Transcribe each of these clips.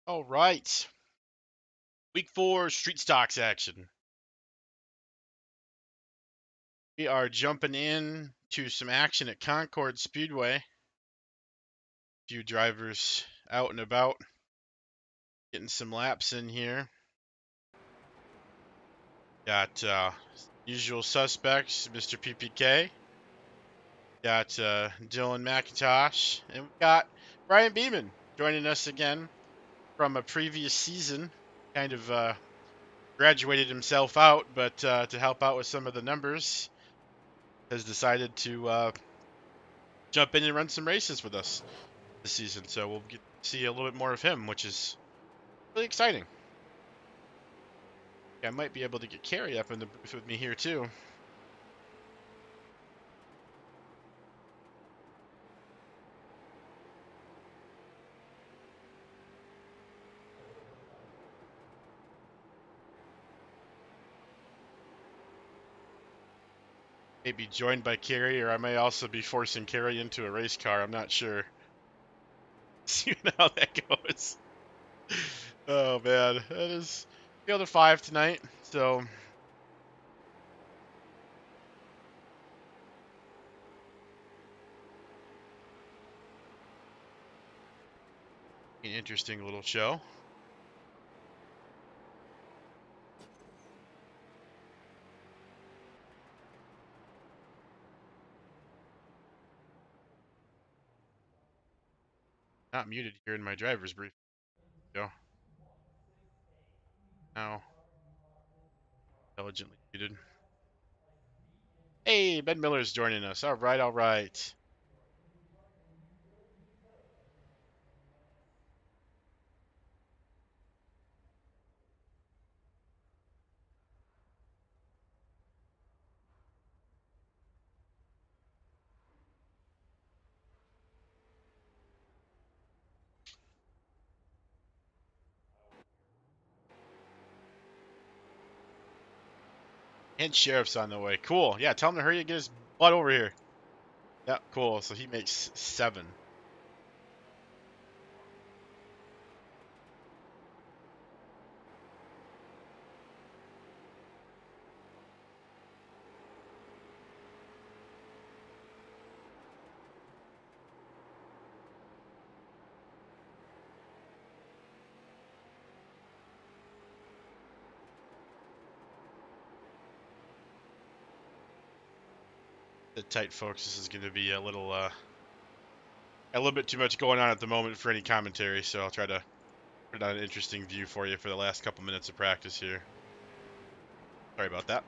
All right. Week 4 street stocks action. We are jumping in to some action at Concord Speedway. A few drivers out and about, getting some laps in here. Got usual suspects, Mr. PPK. Got Dylan McIntosh. And we got Brian Beeman joining us again from a previous season. Kind of graduated himself out, but to help out with some of the numbers, has decided to jump in and run some races with us this season. So we'll get to see a little bit more of him, which is really exciting. I might be able to get Carrie up in the booth with me here too. Maybe joined by Carrie, or I may also be forcing Carrie into a race car. I'm not sure. See how that goes. Oh man, that is the other 5 tonight. So an interesting little show. Not muted here in my driver's brief. Go. Now intelligently muted. Hey, Ben Miller's joining us. All right, all right. And Sheriff's on the way. Cool. Yeah, tell him to hurry and get his butt over here. Yeah, cool. So he makes 7. The tight folks, this is going to be a little bit too much going on at the moment for any commentary, so I'll try to put on an interesting view for you for the last couple minutes of practice here. Sorry about that.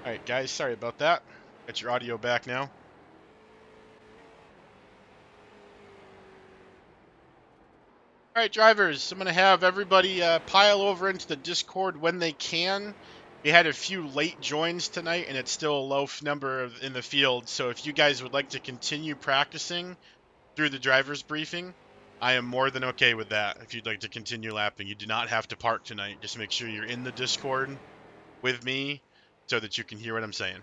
All right, guys, sorry about that. Got your audio back now. All right, drivers, I'm going to have everybody pile over into the Discord when they can. We had a few late joins tonight, and it's still a low number in the field. So if you guys would like to continue practicing through the driver's briefing, I am more than okay with that. If you'd like to continue lapping, you do not have to park tonight. Just make sure you're in the Discord with me so that you can hear what I'm saying.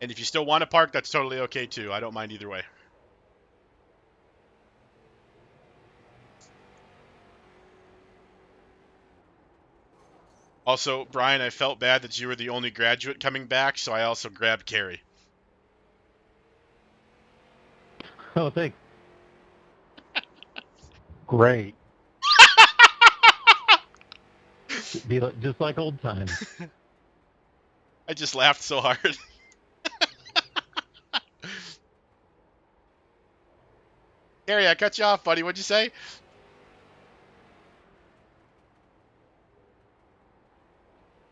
And if you still want to park, that's totally okay too. I don't mind either way. Also, Brian, I felt bad that you were the only graduate coming back, so I also grabbed Carrie. Oh, thanks. Great. Be just like old times. I just laughed so hard. Carrie, I cut you off, buddy. What'd you say?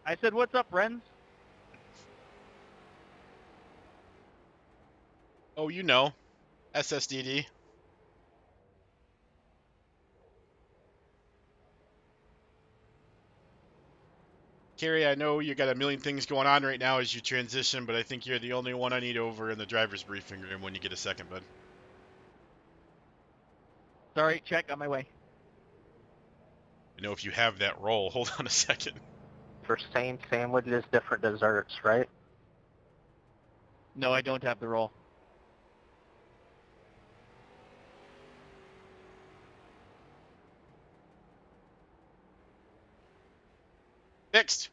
I said, what's up, friends? Oh, you know. SSDD. Carrie, I know you got a million things going on right now as you transition, but I think you're the only one I need over in the driver's briefing room when you get a second, bud. Sorry, check on my way. I know if you have that role. Hold on a second. For same sandwiches, different desserts, right? No, I don't have the roll. Fixed.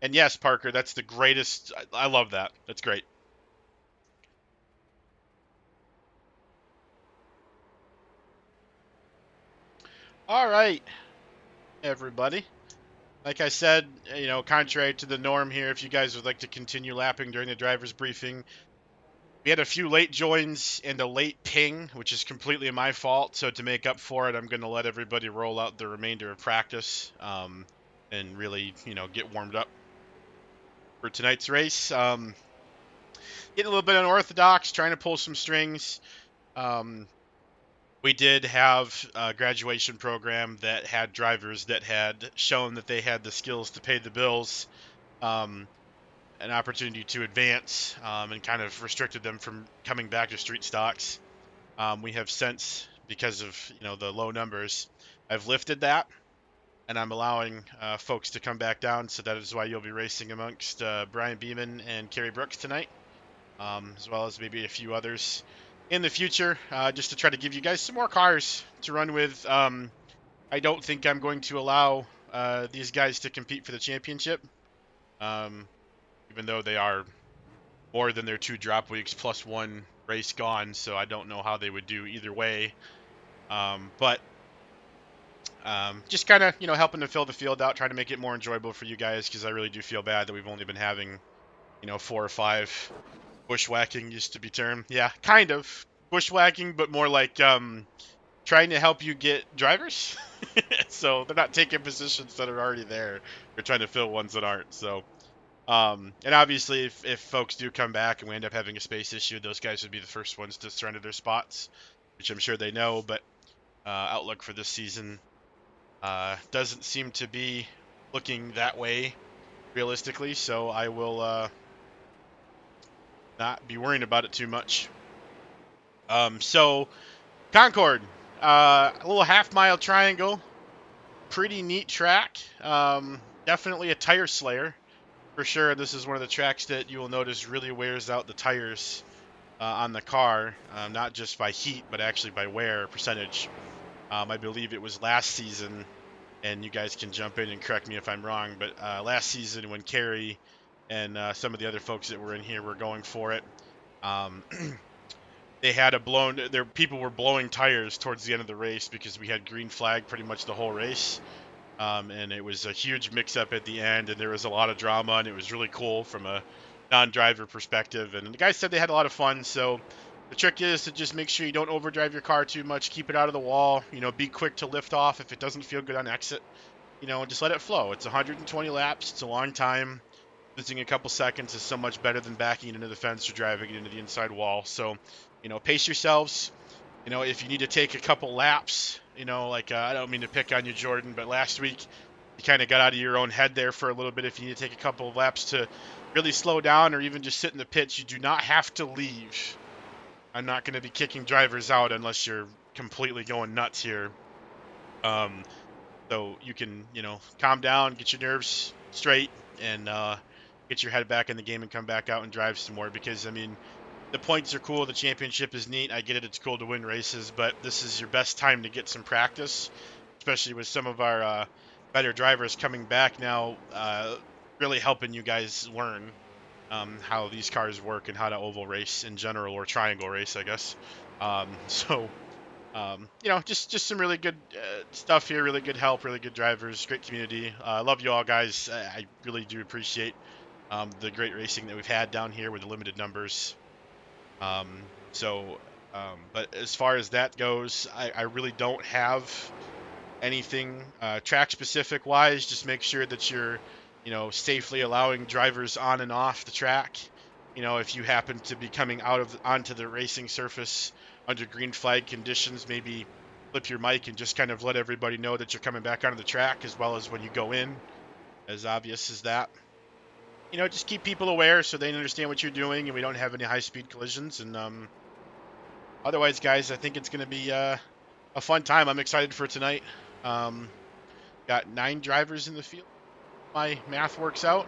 And yes, Parker, that's the greatest. I love that. That's great. All right, everybody. Like I said, you know, contrary to the norm here, if you guys would like to continue lapping during the driver's briefing, we had a few late joins and a late ping, which is completely my fault. So to make up for it, I'm going to let everybody roll out the remainder of practice and really, you know, get warmed up for tonight's race. Getting a little bit unorthodox, trying to pull some strings. We did have a graduation program that had drivers that had shown that they had the skills to pay the bills, an opportunity to advance, and kind of restricted them from coming back to street stocks. We have since, because of the low numbers, I've lifted that, and I'm allowing folks to come back down. So that is why you'll be racing amongst Brian Beeman and Kerry Brooks tonight, as well as maybe a few others in the future, just to try to give you guys some more cars to run with. I don't think I'm going to allow these guys to compete for the championship, even though they are more than their 2 drop weeks plus 1 race gone, so I don't know how they would do either way. But just kind of, helping to fill the field out, trying to make it more enjoyable for you guys, because I really do feel bad that we've only been having, 4 or 5 bushwhacking used to be termed. Yeah, kind of bushwhacking, but more like trying to help you get drivers. So they're not taking positions that are already there. They're trying to fill ones that aren't. So, and obviously, if folks do come back and we end up having a space issue, those guys would be the first ones to surrender their spots, which I'm sure they know. But outlook for this season doesn't seem to be looking that way realistically. So I will not be worrying about it too much. So Concord, a little half-mile triangle, pretty neat track. Definitely a tire slayer for sure. This is one of the tracks that you will notice really wears out the tires on the car, not just by heat, but actually by wear percentage. I believe it was last season, and you guys can jump in and correct me if I'm wrong, but last season when Carrie and some of the other folks that were in here were going for it, they had people were blowing tires towards the end of the race because we had green flag pretty much the whole race. And it was a huge mix-up at the end, and there was a lot of drama, and it was really cool from a non-driver perspective. And the guys said they had a lot of fun. So the trick is to just make sure you don't overdrive your car too much. Keep it out of the wall. You know, be quick to lift off if it doesn't feel good on exit. You know, just let it flow. It's 120 laps. It's a long time. Losing a couple seconds is so much better than backing it into the fence or driving it into the inside wall. So, you know, pace yourselves. You know, if you need to take a couple laps, you know, like I don't mean to pick on you, Jordan, but last week you kind of got out of your own head there for a little bit. If you need to take a couple of laps to really slow down or even just sit in the pits, you do not have to leave. I'm not going to be kicking drivers out unless you're completely going nuts here. So you can, you know, calm down, get your nerves straight, and get your head back in the game and come back out and drive some more. Because, I mean, the points are cool. The championship is neat. I get it. It's cool to win races, but this is your best time to get some practice, especially with some of our better drivers coming back now, really helping you guys learn how these cars work and how to oval race in general, or triangle race, I guess. You know, just some really good stuff here, really good help, really good drivers, great community. I love you all, guys. I really do appreciate the great racing that we've had down here with the limited numbers. But as far as that goes, I really don't have anything track specific wise. Just make sure that you're, you know, safely allowing drivers on and off the track. You know, if you happen to be coming onto the racing surface under green flag conditions, maybe flip your mic and just kind of let everybody know that you're coming back onto the track, as well as when you go in, as obvious as that. You know, just keep people aware so they understand what you're doing and we don't have any high speed collisions. And otherwise, guys, I think it's going to be a fun time. I'm excited for tonight. Got 9 drivers in the field. My math works out.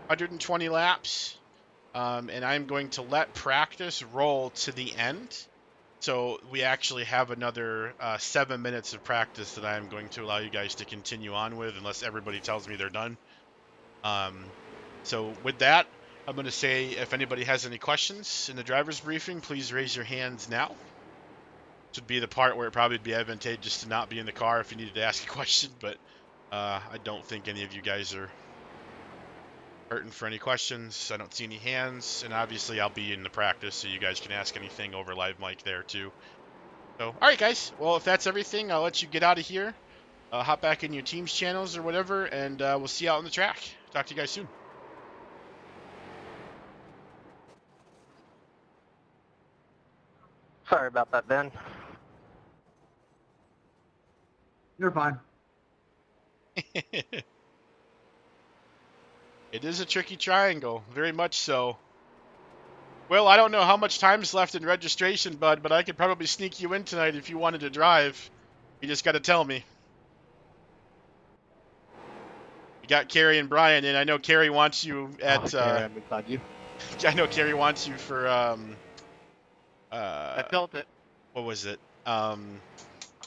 120 laps. And I'm going to let practice roll to the end. So we actually have another 7 minutes of practice that I'm going to allow you guys to continue on with, unless everybody tells me they're done. So with that, I'm going to say if anybody has any questions in the driver's briefing, please raise your hands now. This would be the part where it probably would be advantageous to not be in the car if you needed to ask a question, but I don't think any of you guys are hurting for any questions. I don't see any hands, and obviously I'll be in the practice, so you guys can ask anything over live mic there too. So, all right, guys. Well, if that's everything, I'll let you get out of here. Hop back in your team's channels or whatever, and we'll see you out on the track. Talk to you guys soon. Sorry about that, Ben. You're fine. It is a tricky triangle, very much so. Well, I don't know how much time's left in registration, bud, but I could probably sneak you in tonight if you wanted to drive. You just got to tell me. You got Carrie and Brian, and I know Carrie wants you at. Carrie, I'm beside you. I know Carrie wants you for. I felt it. What was it? That's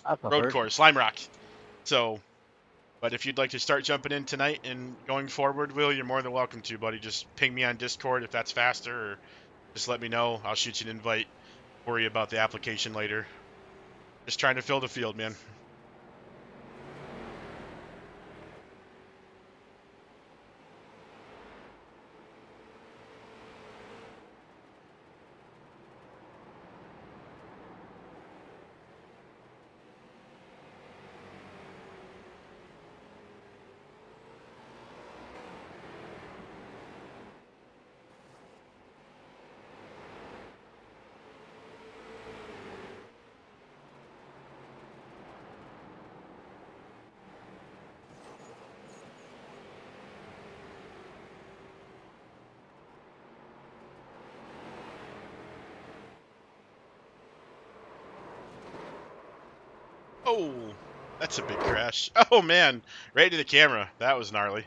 a Road hurt. course, Lime Rock. So, but if you'd like to start jumping in tonight and going forward, Will, you're more than welcome to, buddy. Just ping me on Discord if that's faster, or just let me know. I'll shoot you an invite. Worry about the application later. Just trying to fill the field, man. Oh, that's a big crash. Oh, man. Right to the camera. That was gnarly.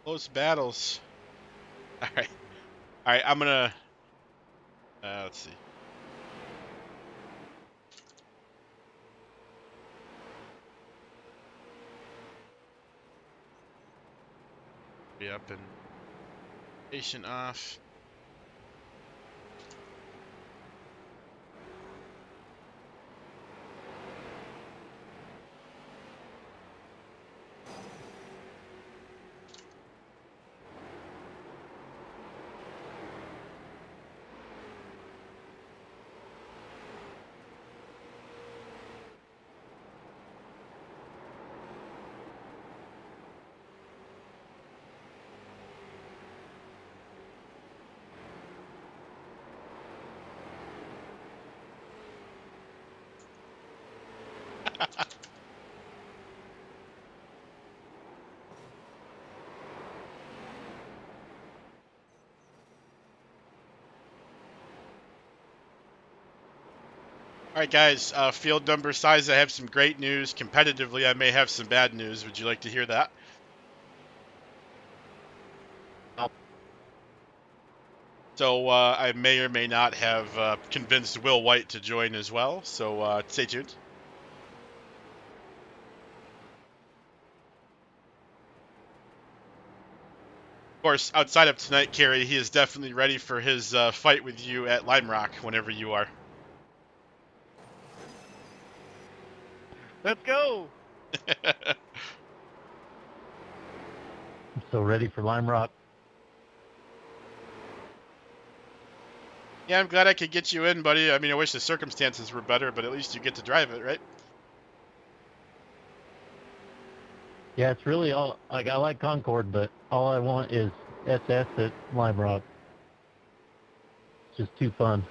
Close battles. All right. All right. I'm gonna. Let's see. Be up and patient off. All right, guys. Field number size. I have some great news. Competitively, I may have some bad news. Would you like to hear that? So I may or may not have convinced Will White to join as well. So stay tuned. Of course, outside of tonight, Carrie, he is definitely ready for his fight with you at Lime Rock whenever you are. Let's go. I'm so ready for Lime Rock. Yeah, I'm glad I could get you in, buddy. I mean, I wish the circumstances were better, but at least you get to drive it, right? Yeah, it's really all, like, I like Concord, but all I want is SS at Lime Rock. It's just too fun.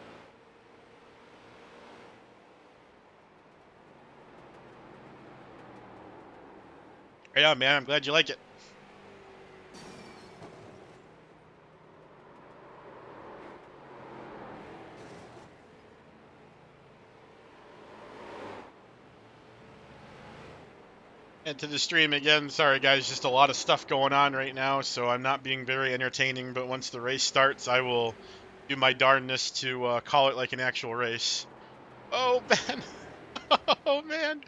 Yeah, man, I'm glad you like it. And to the stream again, sorry guys, just a lot of stuff going on right now, so I'm not being very entertaining, but once the race starts, I will do my darndest to call it like an actual race. Oh, man. Oh, man.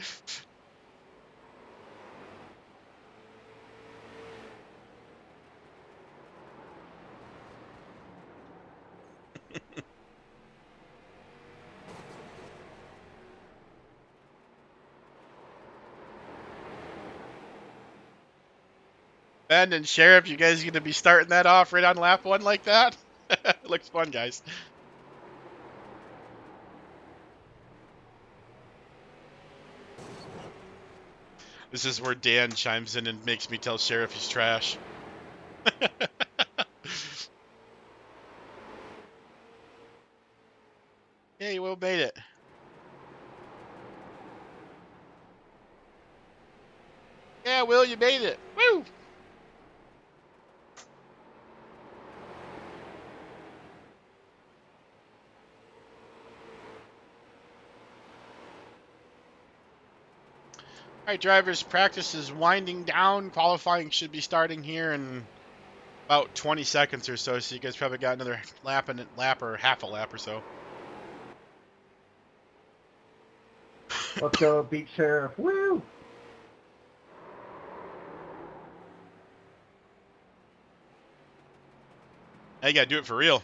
Ben and Sheriff, you guys going to be starting that off right on lap 1 like that? Looks fun, guys. This is where Dan chimes in and makes me tell Sheriff he's trash. Hey, Will made it. Yeah, Will, you made it. Woo! All right, drivers, practice is winding down. Qualifying should be starting here in about 20 seconds or so, so you guys probably got another lap or half a lap or so. Let's go, beat Sheriff. Woo! Now you gotta do it for real.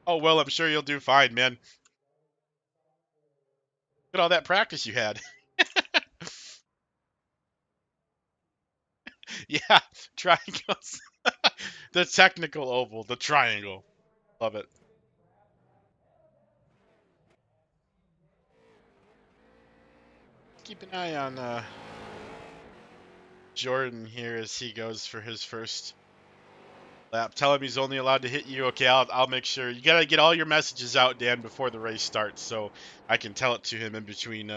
Oh, well, I'm sure you'll do fine, man. Look at all that practice you had. Yeah, triangles. The technical oval, the triangle. Love it. Keep an eye on Jordan here as he goes for his first lap. Tell him he's only allowed to hit you. Okay, I'll make sure. You gotta get all your messages out, Dan, before the race starts, so I can tell it to him in between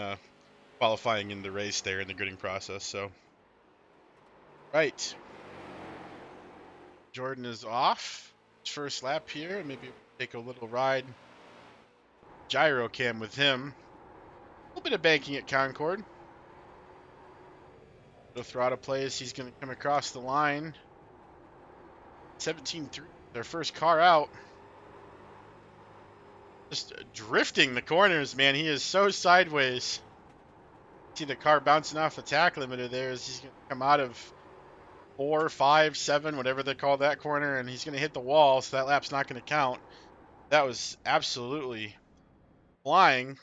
qualifying in the race there in the gridding process. So, right, Jordan is off. First lap here. Maybe we'll take a little ride gyro cam with him. A little bit of banking at Concord. The throttle plays. He's going to come across the line. 17-3. Their first car out. Just drifting the corners, man. He is so sideways. See the car bouncing off the tack limiter there as he's going to come out of 4, 5, 7, whatever they call that corner, and he's going to hit the wall, so that lap's not going to count. That was absolutely flying.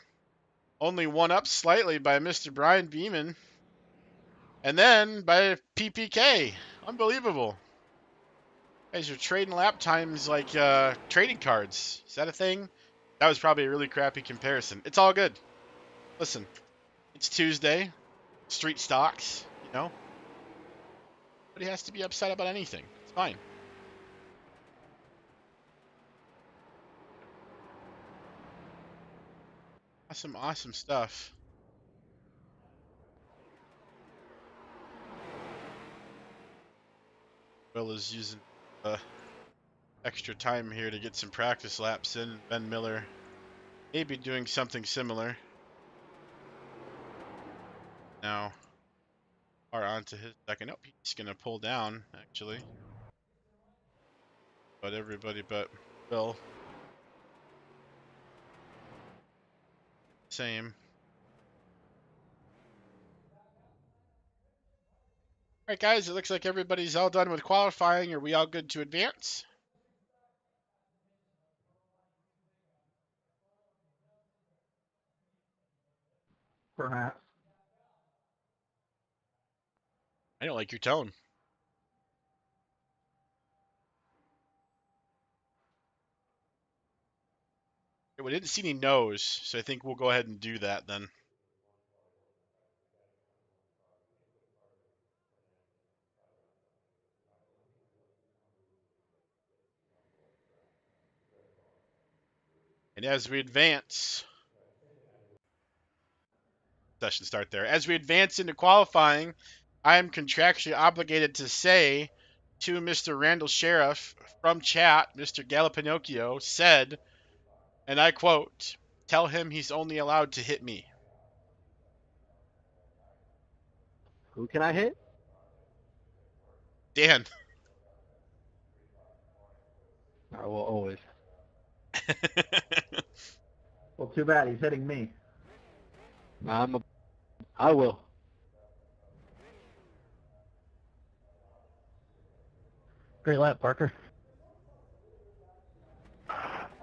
Only one up slightly by Mr. Brian Beeman. And then by PPK. Unbelievable. Guys are trading lap times like trading cards. Is that a thing? That was probably a really crappy comparison. It's all good. Listen, it's Tuesday. Street stocks, you know. Nobody has to be upset about anything. It's fine. Awesome, awesome stuff. Will is using extra time here to get some practice laps in. Ben Miller may be doing something similar. Now, far onto his second. Oh, he's going to pull down, actually. But everybody but Will. Same. All right, guys, it looks like everybody's all done with qualifying. Are we all good to advance? Perhaps. I don't like your tone. We didn't see any no's, so I think we'll go ahead and do that then. And as we advance, session start there. As we advance into qualifying, I am contractually obligated to say to Mr. Randall Sheriff from chat, Mr. Galapinocchio said, and I quote, "Tell him he's only allowed to hit me." Who can I hit? Dan. I will always. Well, too bad. He's hitting me. I will. Great lap, Parker.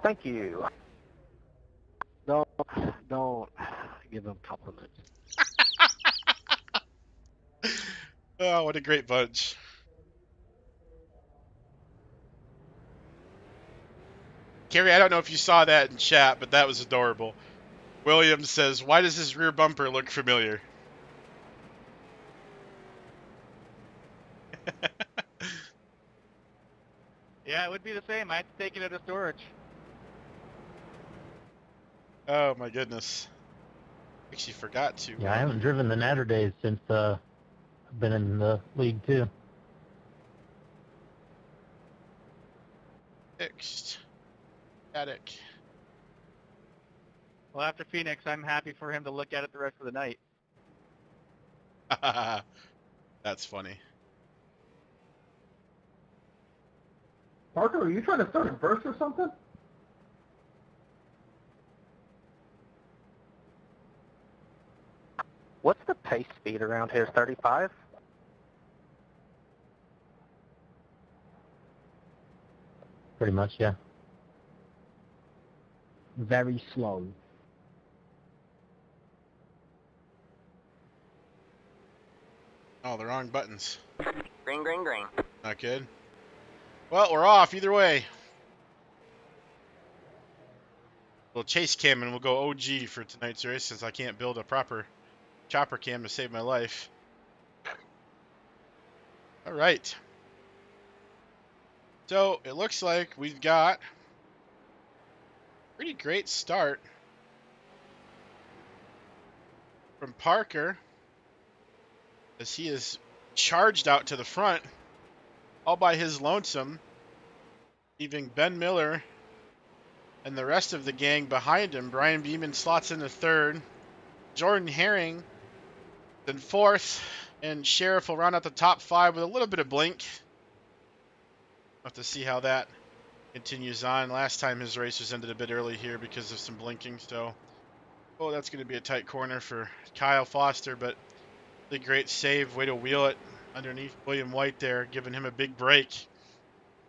Thank you. Don't give him compliments. Oh, what a great bunch. Carrie, I don't know if you saw that in chat, but that was adorable. Williams says, "Why does his rear bumper look familiar?" Yeah, it would be the same. I had to take it out of storage. Oh my goodness. Actually forgot to. Yeah, I haven't driven the Natter days since I've been in the league too. Fixed. Static. Well, after Phoenix, I'm happy for him to look at it the rest of the night. That's funny. Parker, are you trying to start a verse or something? What's the pace speed around here? 35? Pretty much, yeah. Very slow. Oh, the wrong buttons. Green, green, green. Not good. Well, we're off either way. We'll chase cam and we'll go OG for tonight's race since I can't build a proper chopper cam to save my life. All right. So it looks like we've got a pretty great start from Parker as he is charged out to the front all by his lonesome, leaving Ben Miller and the rest of the gang behind him. Brian Beeman slots in the third. Jordan Herring in fourth. and Sheriff will round out the top 5 with a little bit of blink. We'll have to see how that continues on. Last time his race was ended a bit early here because of some blinking, so oh, that's going to be a tight corner for Kyle Foster, but really great save, way to wheel it underneath William White there, giving him a big break.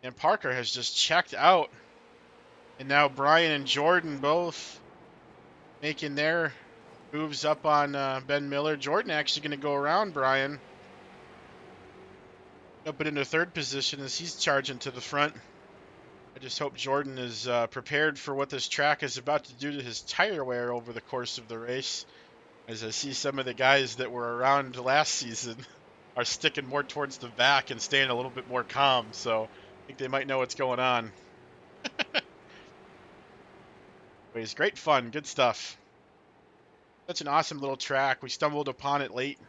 And Parker has just checked out. And now Brian and Jordan both making their moves up on Ben Miller. Jordan actually going to go around Brian up into 3rd position as he's charging to the front. I just hope Jordan is prepared for what this track is about to do to his tire wear over the course of the race. As I see some of the guys that were around last season are sticking more towards the back and staying a little bit more calm. So I think they might know what's going on. Anyways, great fun, good stuff. Such an awesome little track. We stumbled upon it late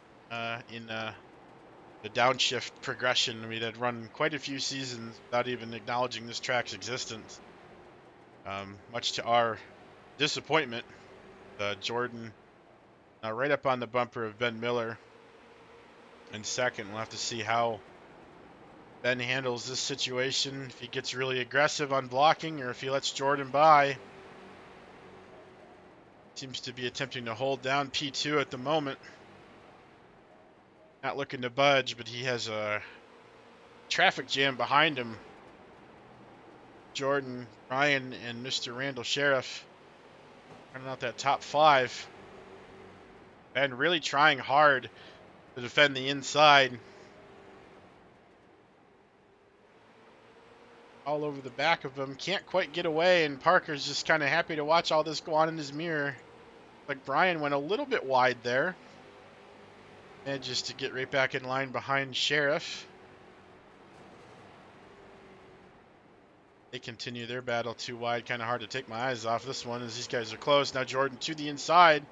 in the Downshift progression. We had run quite a few seasons without even acknowledging this track's existence. Much to our disappointment, Jordan right up on the bumper of Ben Miller in 2nd. We'll have to see how Ben handles this situation, if he gets really aggressive on blocking or if he lets Jordan by. Seems to be attempting to hold down P2 at the moment. Not looking to budge, but he has a traffic jam behind him. Jordan, Ryan, and Mr. Randall Sheriff running out that top 5. Ben really trying hard to defend the inside. All over the back of him. Can't quite get away, and Parker's just kind of happy to watch all this go on in his mirror. Like Brian went a little bit wide there. And just to get right back in line behind Sheriff. They continue their battle too wide. Kind of hard to take my eyes off this one as these guys are close. Now Jordan to the inside.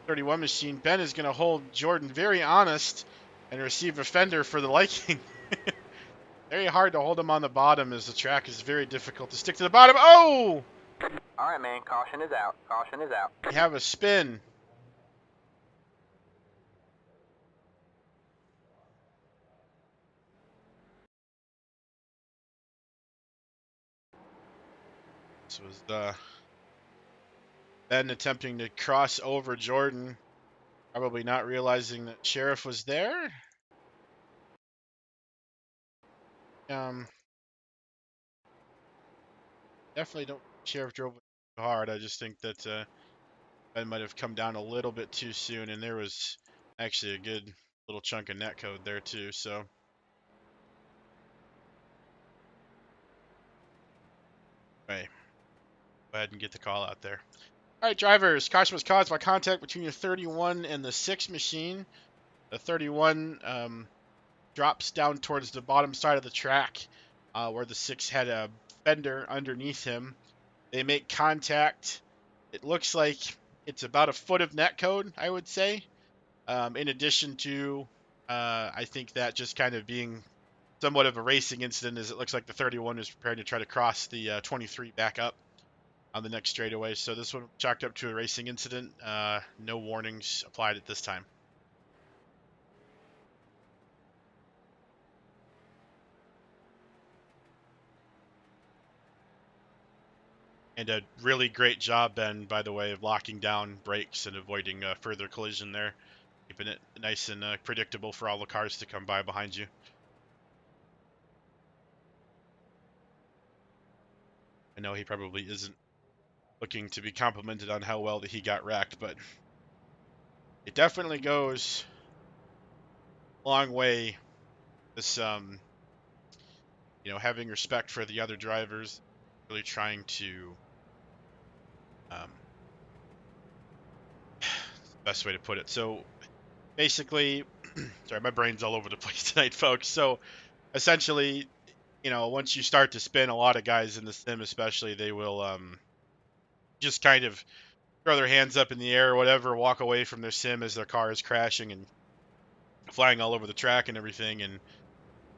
31 machine. Ben is going to hold Jordan very honest and receive a fender for the liking. Very hard to hold him on the bottom as the track is very difficult to stick to the bottom. Oh! All right, man. Caution is out. Caution is out. We have a spin. This was Ben attempting to cross over Jordan. Probably not realizing that Sheriff was there. Definitely don't think Sheriff drove it too hard. I just think that Ben might have come down a little bit too soon, and there was actually a good little chunk of netcode there too. So anyway, go ahead and get the call out there. All right, drivers. Caution was caused by contact between the 31 and the 6 machine. The 31 drops down towards the bottom side of the track where the 6 had a fender underneath him. They make contact. It looks like it's about a foot of netcode, I would say. In addition to, I think that just kind of being somewhat of a racing incident, as it looks like the 31 is prepared to try to cross the 23 back up on the next straightaway. So this one chalked up to a racing incident. No warnings applied at this time. And a really great job, Ben, by the way, of locking down brakes and avoiding further collision there. Keeping it nice and predictable for all the cars to come by behind you. I know he probably isn't looking to be complimented on how well that he got wrecked, but it definitely goes a long way. This, you know, having respect for the other drivers, really trying to, best way to put it. So basically, sorry, my brain's all over the place tonight, folks. So essentially, you know, once you start to spin, a lot of guys in the sim especially, they will just kind of throw their hands up in the air or whatever, walk away from their sim as their car is crashing and flying all over the track and everything, and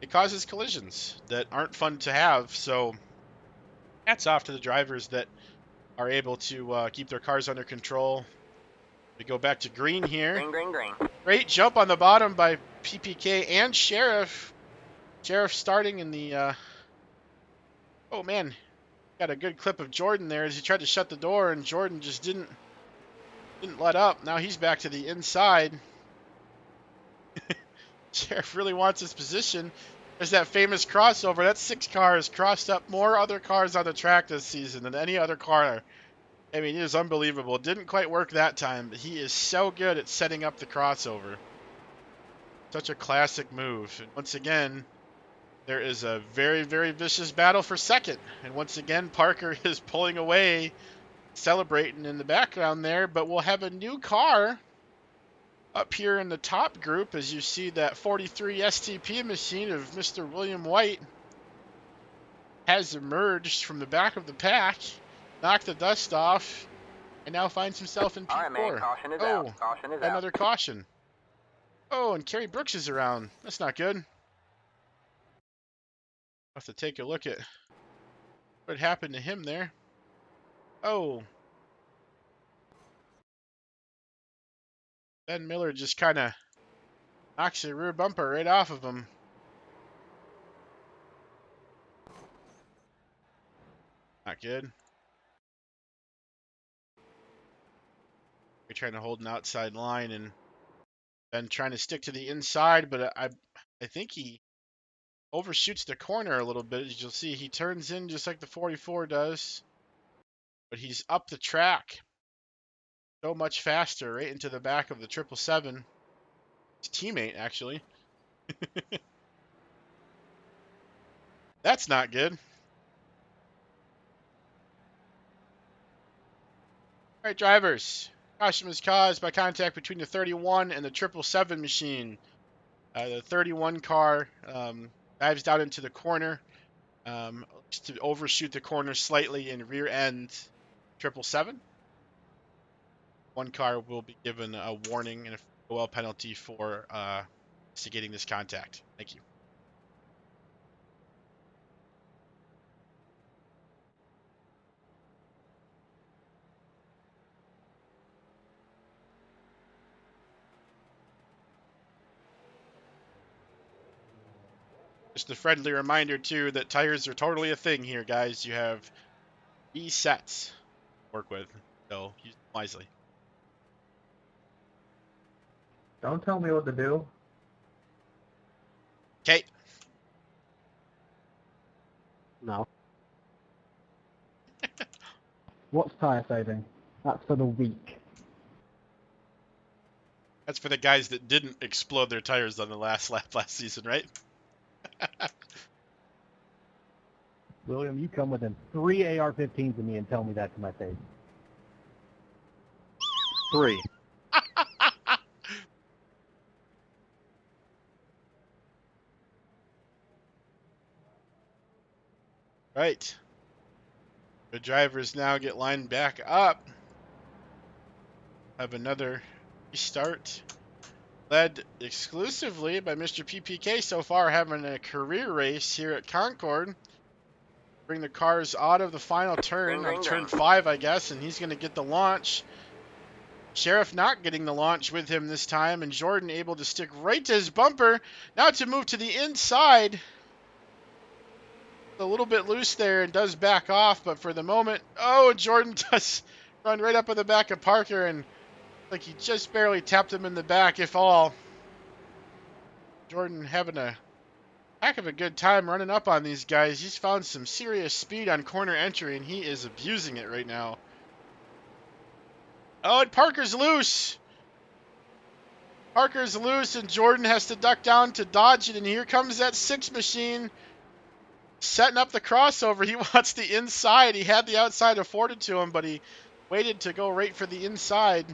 it causes collisions that aren't fun to have. So hats off to the drivers that are able to keep their cars under control. We go back to green here. Green, green, green. Great jump on the bottom by PPK and Sheriff. Sheriff starting in the, oh man, got a good clip of Jordan there as he tried to shut the door, and Jordan just didn't let up. Now he's back to the inside. Sheriff really wants his position. There's that famous crossover. That 6 car has crossed up more other cars on the track this season than any other car. I mean, it is unbelievable. It didn't quite work that time, but he is so good at setting up the crossover. Such a classic move. And once again, there is a very, very vicious battle for second. And once again, Parker is pulling away, celebrating in the background there, but we'll have a new car up here in the top group as you see that 43 STP machine of Mr. William White has emerged from the back of the pack, knocked the dust off, and now finds himself in P4. All right, man, caution is out. Caution is another caution. Oh, and Kerry Brooks is around. That's not good. I'll have to take a look at what happened to him there. Oh. Ben Miller just kind of knocks the rear bumper right off of him. Not good. We're trying to hold an outside line, and Ben trying to stick to the inside, but I think he overshoots the corner a little bit. As you'll see, he turns in just like the 44 does, but he's up the track so much faster, right into the back of the 777. His teammate, actually. That's not good. All right, drivers. Caution was caused by contact between the 31 and the 777 machine. The 31 car dives down into the corner, looks to overshoot the corner slightly and rear end 777. One car will be given a warning and a OL penalty for instigating this contact. Thank you. Just a friendly reminder, too, that tires are totally a thing here, guys. You have 3 sets to work with, so use them wisely. Don't tell me what to do. Okay. No. What's tyre saving? That's for the weak. That's for the guys that didn't explode their tires on the last lap last season, right? William, you come within 3 AR-15s of me and tell me that to my face. 3. Right. The drivers now get lined back up. Have another restart. Led exclusively by Mr. PPK so far, having a career race here at Concord. Bring the cars out of the final turn, on turn 5, I guess, and he's going to get the launch. Sheriff not getting the launch with him this time, and Jordan able to stick right to his bumper. Now to move to the inside. A little bit loose there and does back off, but for the moment, oh, Jordan does run right up in the back of Parker, and like he just barely tapped him in the back, if all. Jordan having a heck of a good time running up on these guys. He's found some serious speed on corner entry, and he is abusing it right now. Oh, and Parker's loose. Parker's loose, and Jordan has to duck down to dodge it, and here comes that 6 machine. Setting up the crossover. He wants the inside. He had the outside afforded to him, but he waited to go right for the inside.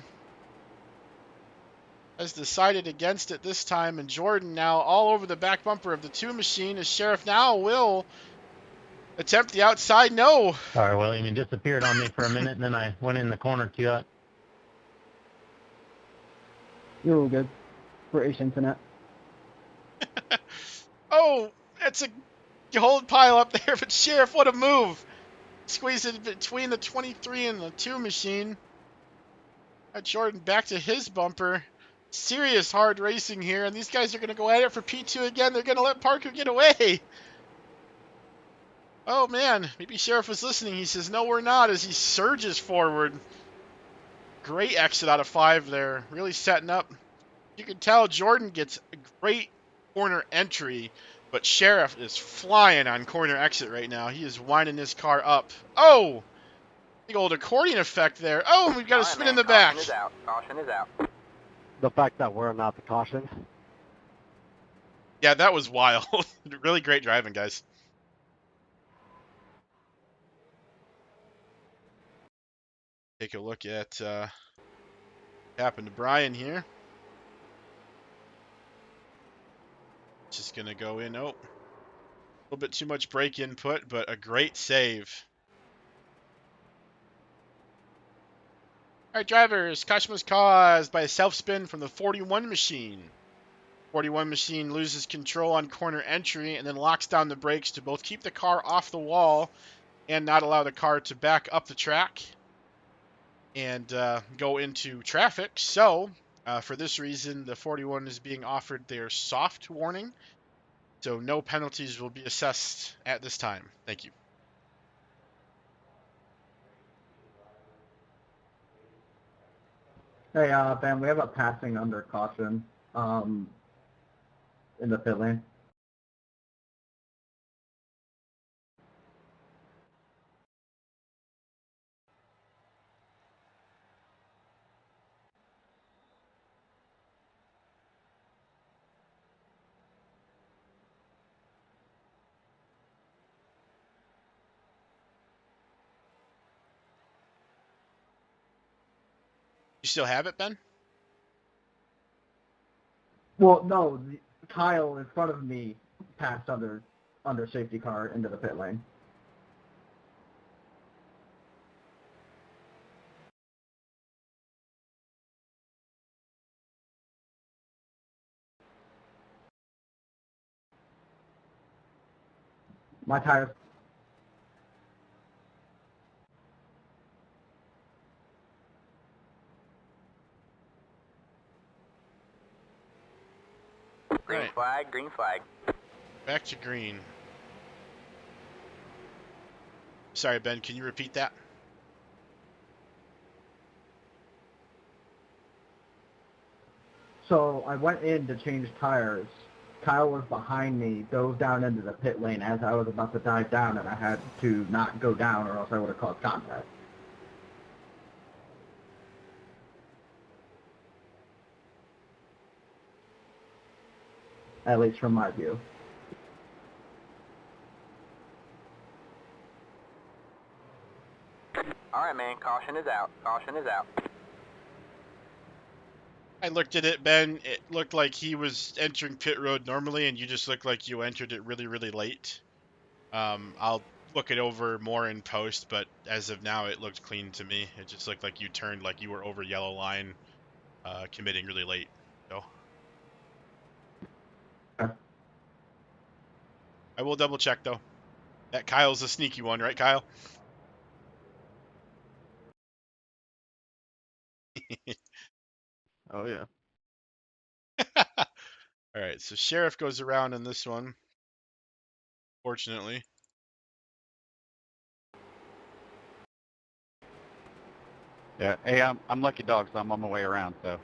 Has decided against it this time, and Jordan now all over the back bumper of the 2 machine. As Sheriff now will attempt the outside. No. Sorry, William, you disappeared on me for a minute, and then I went in the corner to you. You're all good. British internet. Oh, that's a gold pile up there, but Sheriff, what a move. Squeeze it between the 23 and the 2 machine. Got Jordan back to his bumper. serious hard racing here, and these guys are going to go at it for P2 again. They're going to let Parker get away. Oh, man. Maybe Sheriff was listening. He says, no, we're not, as he surges forward. Great exit out of 5 there. Really setting up. You can tell Jordan gets a great corner entry, but Sheriff is flying on corner exit right now. He is winding his car up. Oh! Big old accordion effect there. Oh, and we've got a spin in the back. Caution is out. Caution is out. The fact that we're not the caution. Yeah, that was wild. Really great driving, guys. Take a look at what happened to Brian here. Just going to go in. Oh, a little bit too much brake input, but a great save. All right, drivers. Caution was caused by a self-spin from the 41 machine. 41 machine loses control on corner entry and then locks down the brakes to both keep the car off the wall and not allow the car to back up the track and go into traffic. So, for this reason, the 41 is being offered their soft warning. So no penalties will be assessed at this time. Thank you. Hey, Ben, we have a passing under caution in the pit lane. You still have it, Ben? Well, no, Kyle in front of me passed under safety car into the pit lane. My tires. Green Right. flag, green flag. Back to green. Sorry, Ben, can you repeat that? So I went in to change tires. Kyle was behind me, dove down into the pit lane as I was about to dive down, and I had to not go down or else I would have caused contact. At least from my view. All right, man. Caution is out. Caution is out. I looked at it, Ben. It looked like he was entering pit road normally, and you just looked like you entered it really, really late. I'll look it over more in post, but as of now, it looked clean to me. It just looked like you turned like you were over yellow line, committing really late. So I will double check though. That Kyle's a sneaky one, right, Kyle? Oh, yeah. All right, so Sheriff goes around in this one. Fortunately. Yeah. Hey, I'm Lucky Dog, so I'm on my way around, so.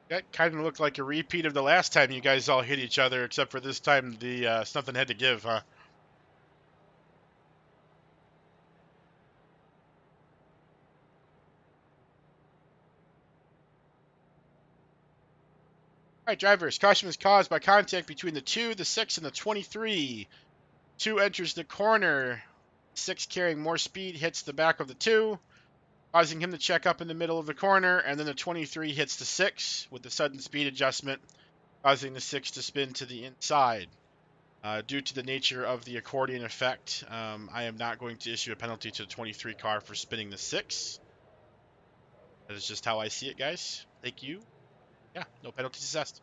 That kind of looked like a repeat of the last time you guys all hit each other, except for this time the something had to give, huh? All right, drivers. Caution was caused by contact between the 2, the 6, and the 23. 2 enters the corner. 6 carrying more speed hits the back of the 2, causing him to check up in the middle of the corner, and then the 23 hits the 6 with the sudden speed adjustment, causing the 6 to spin to the inside. Due to the nature of the accordion effect, I am not going to issue a penalty to the 23 car for spinning the 6. That is just how I see it, guys. Thank you. Yeah, no penalties assessed.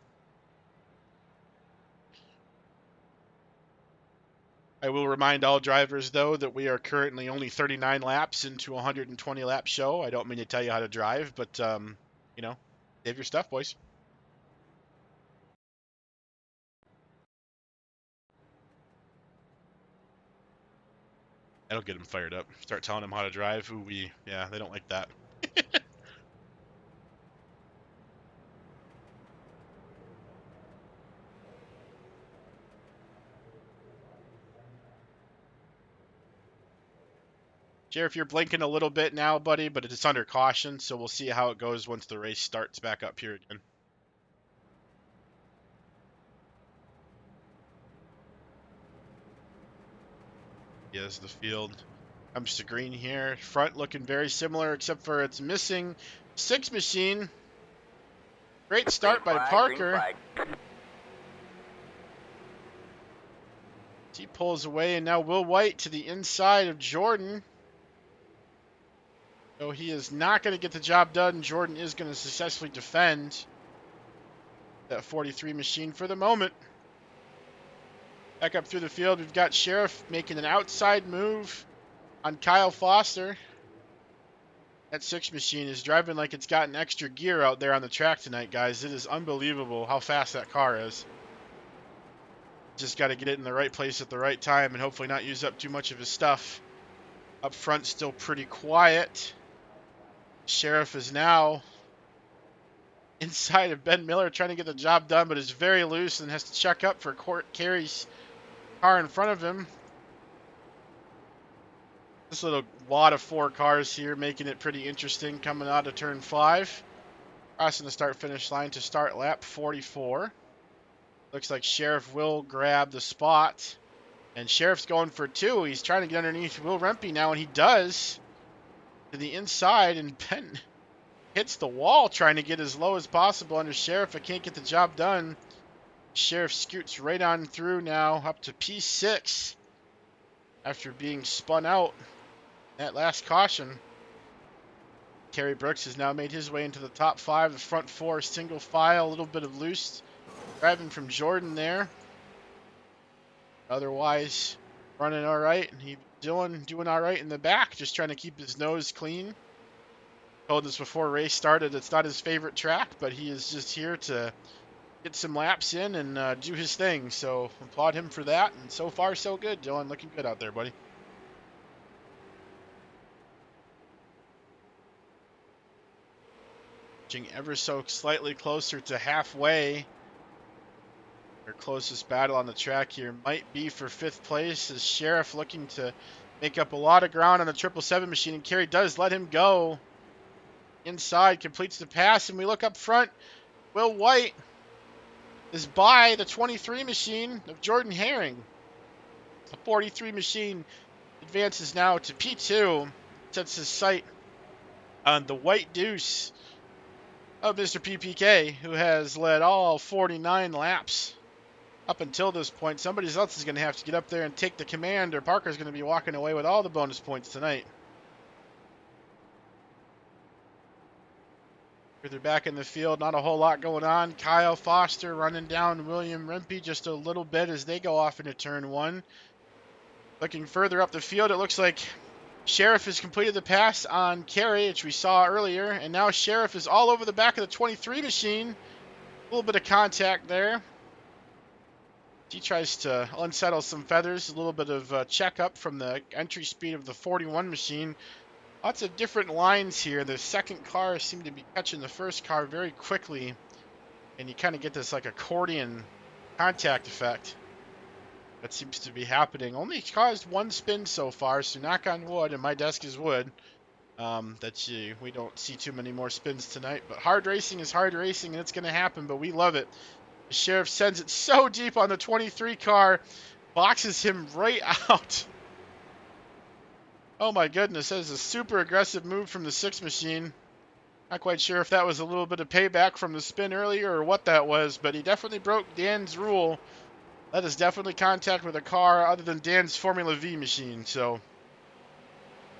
I will remind all drivers, though, that we are currently only 39 laps into a 120 lap show. I don't mean to tell you how to drive, but, you know, save your stuff, boys. That'll get them fired up. Start telling them how to drive. Ooh, yeah, they don't like that. Sheriff, you're blinking a little bit now, buddy, but it's under caution, so we'll see how it goes once the race starts back up here again. Yes, the field comes to green here. Front looking very similar, except for it's missing 6 machine. Great start by Parker. He pulls away, and now Will White to the inside of Jordan. So he is not going to get the job done. Jordan is going to successfully defend that 43 machine for the moment. Back up through the field, we've got Sheriff making an outside move on Kyle Foster. That 6 machine is driving like it's got an extra gear out there on the track tonight, guys. It is unbelievable how fast that car is. Just got to get it in the right place at the right time and hopefully not use up too much of his stuff. Up front, still pretty quiet. Sheriff is now inside of Ben Miller trying to get the job done, but is very loose and has to check up for Carey's car in front of him. This little wad of 4 cars here making it pretty interesting coming out of turn 5. Crossing the start-finish line to start lap 44. Looks like Sheriff will grab the spot. And Sheriff's going for 2. He's trying to get underneath Will Rempe now, and he does. To the inside, and Ben hits the wall trying to get as low as possible under Sheriff. I can't get the job done. Sheriff scoots right on through now up to P6 after being spun out that last caution. Kerry Brooks has now made his way into the top 5. The front 4 single file, a little bit of loose driving from Jordan there. Otherwise, running all right. And he's doing all right in the back, just trying to keep his nose clean. Told us before race started, it's not his favorite track, but he is just here to get some laps in and do his thing. So applaud him for that. And so far, so good. Dylan, looking good out there, buddy. Inching ever so slightly closer to halfway. Their closest battle on the track here might be for 5th place, as Sheriff looking to make up a lot of ground on the 777 machine, and Kerry does let him go. Inside, completes the pass, and we look up front. Will White is by the 23 machine of Jordan Herring. The 43 machine advances now to P2, sets his sight on the white deuce of Mr. PPK, who has led all 49 laps up until this point. Somebody else is going to have to get up there and take the command, or Parker's going to be walking away with all the bonus points tonight. Further back in the field, not a whole lot going on. Kyle Foster running down William Rempe just a little bit as they go off into turn 1. Looking further up the field, it looks like Sheriff has completed the pass on Kerry, which we saw earlier, and now Sheriff is all over the back of the 23 machine. A little bit of contact there. He tries to unsettle some feathers, a little bit of checkup from the entry speed of the 41 machine. Lots of different lines here. The second car seemed to be catching the first car very quickly, and you kind of get this like accordion contact effect that seems to be happening. Only caused 1 spin so far, so knock on wood, and my desk is wood. We don't see too many more spins tonight, but hard racing is hard racing, and it's going to happen, but we love it. The Sheriff sends it so deep on the 23 car, boxes him right out. Oh my goodness, that is a super aggressive move from the 6 machine. Not quite sure if that was a little bit of payback from the spin earlier or what that was, but he definitely broke Dan's rule. That is definitely contact with a car other than Dan's Formula V machine. So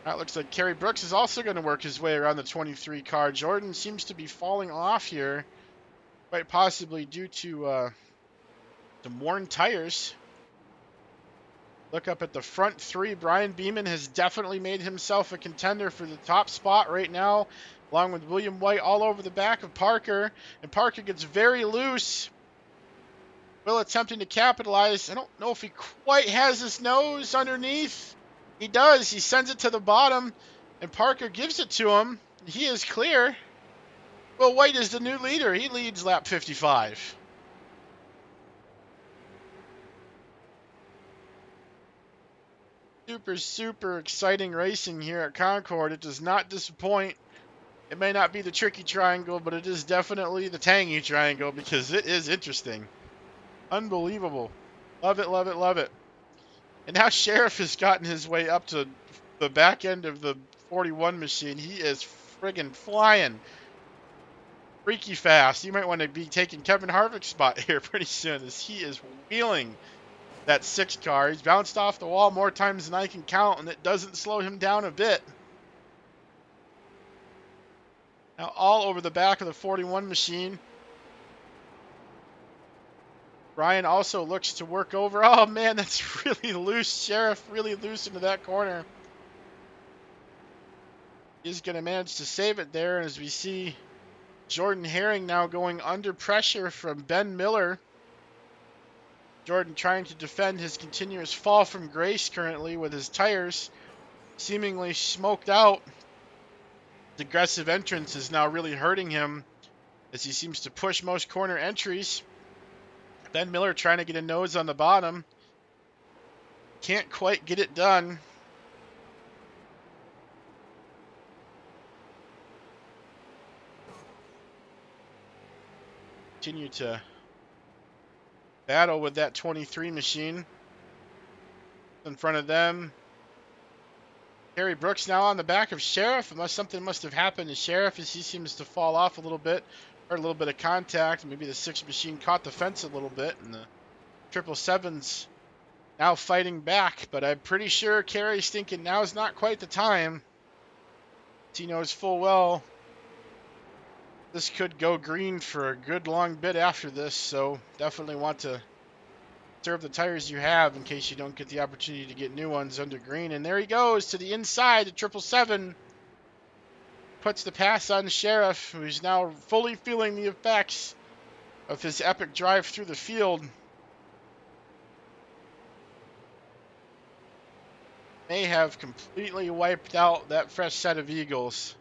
that looks like Kerry Brooks is also going to work his way around the 23 car. Jordan seems to be falling off here, quite possibly due to some worn tires. Look up at the front three. Brian Beeman has definitely made himself a contender for the top spot right now, along with William White all over the back of Parker. And Parker gets very loose. Will attempting to capitalize. I don't know if he quite has his nose underneath. He does. He sends it to the bottom, and Parker gives it to him. He is clear. Will White is the new leader. He leads lap 55. Super, super exciting racing here at Concord. It does not disappoint. It may not be the tricky triangle, but it is definitely the tangy triangle because it is interesting. Unbelievable. Love it, love it, love it. And now Sheriff has gotten his way up to the back end of the 41 machine. He is friggin' flying. Freaky fast. You might want to be taking Kevin Harvick's spot here pretty soon as he is wheeling that 6 car. He's bounced off the wall more times than I can count, and it doesn't slow him down a bit. Now all over the back of the 41 machine. Ryan also looks to work over. Oh man, that's really loose. Sheriff really loose into that corner. He's going to manage to save it there as we see Jordan Herring now going under pressure from Ben Miller. Jordan trying to defend his continuous fall from grace currently with his tires seemingly smoked out. The aggressive entrance is now really hurting him as he seems to push most corner entries. Ben Miller trying to get a nose on the bottom. Can't quite get it done. Continue to battle with that 23 machine in front of them. Harry Brooks now on the back of Sheriff, unless something must have happened to Sheriff as he seems to fall off a little bit. Heard a little bit of contact. Maybe the 6 machine caught the fence a little bit, and the 777's now fighting back. But I'm pretty sure Kerry's thinking now's not quite the time. He knows full well this could go green for a good long bit after this, so definitely want to conserve the tires you have in case you don't get the opportunity to get new ones under green. And there he goes to the inside. The 777 puts the pass on Sheriff, who's now fully feeling the effects of his epic drive through the field. May have completely wiped out that fresh set of Eagles.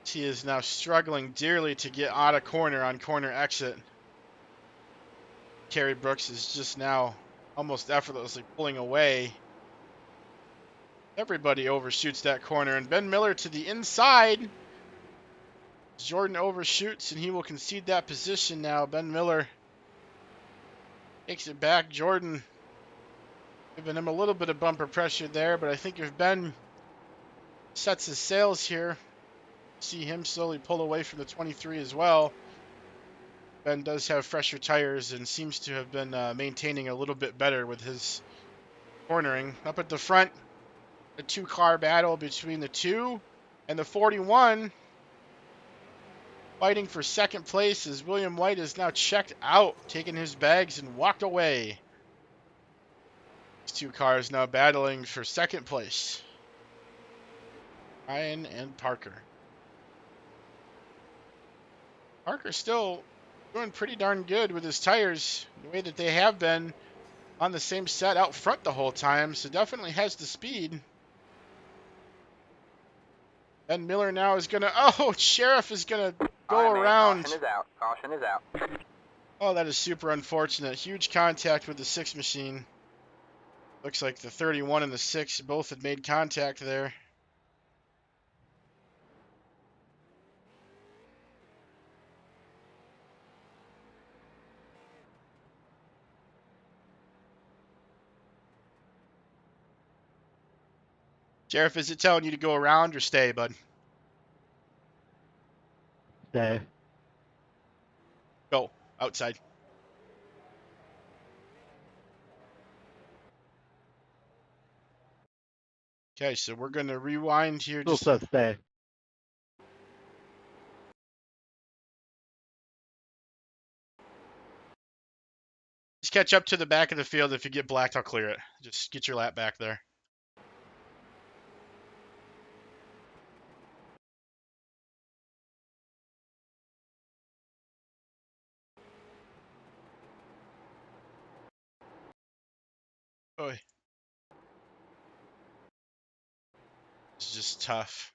He is now struggling dearly to get out of corner on corner exit. Kerry Brooks is just now almost effortlessly pulling away. Everybody overshoots that corner, and Ben Miller to the inside. Jordan overshoots, and he will concede that position now. Ben Miller takes it back. Jordan giving him a little bit of bumper pressure there, but I think if Ben sets his sails here, see him slowly pull away from the 23 as well. Ben does have fresher tires and seems to have been maintaining a little bit better with his cornering. Up at the front, a 2-car battle between the 2 and the 41. Fighting for second place as William White is now checked out, taking his bags and walked away. These 2 cars now battling for second place. Ryan and Parker. Parker still doing pretty darn good with his tires, the way that they have been on the same set out front the whole time, so definitely has the speed. Ben Miller now is gonna, oh, Sheriff is gonna go around. Caution is out. Caution is out. Oh, that is super unfortunate. Huge contact with the 6 machine. Looks like the 31 and the 6 both had made contact there. Sheriff, is it telling you to go around or stay, bud? Stay. Go. Outside. Okay, so we're going to rewind here. Still says stay. Just catch up to the back of the field. If you get blacked, I'll clear it. Just get your lap back there. Boy. It's just tough.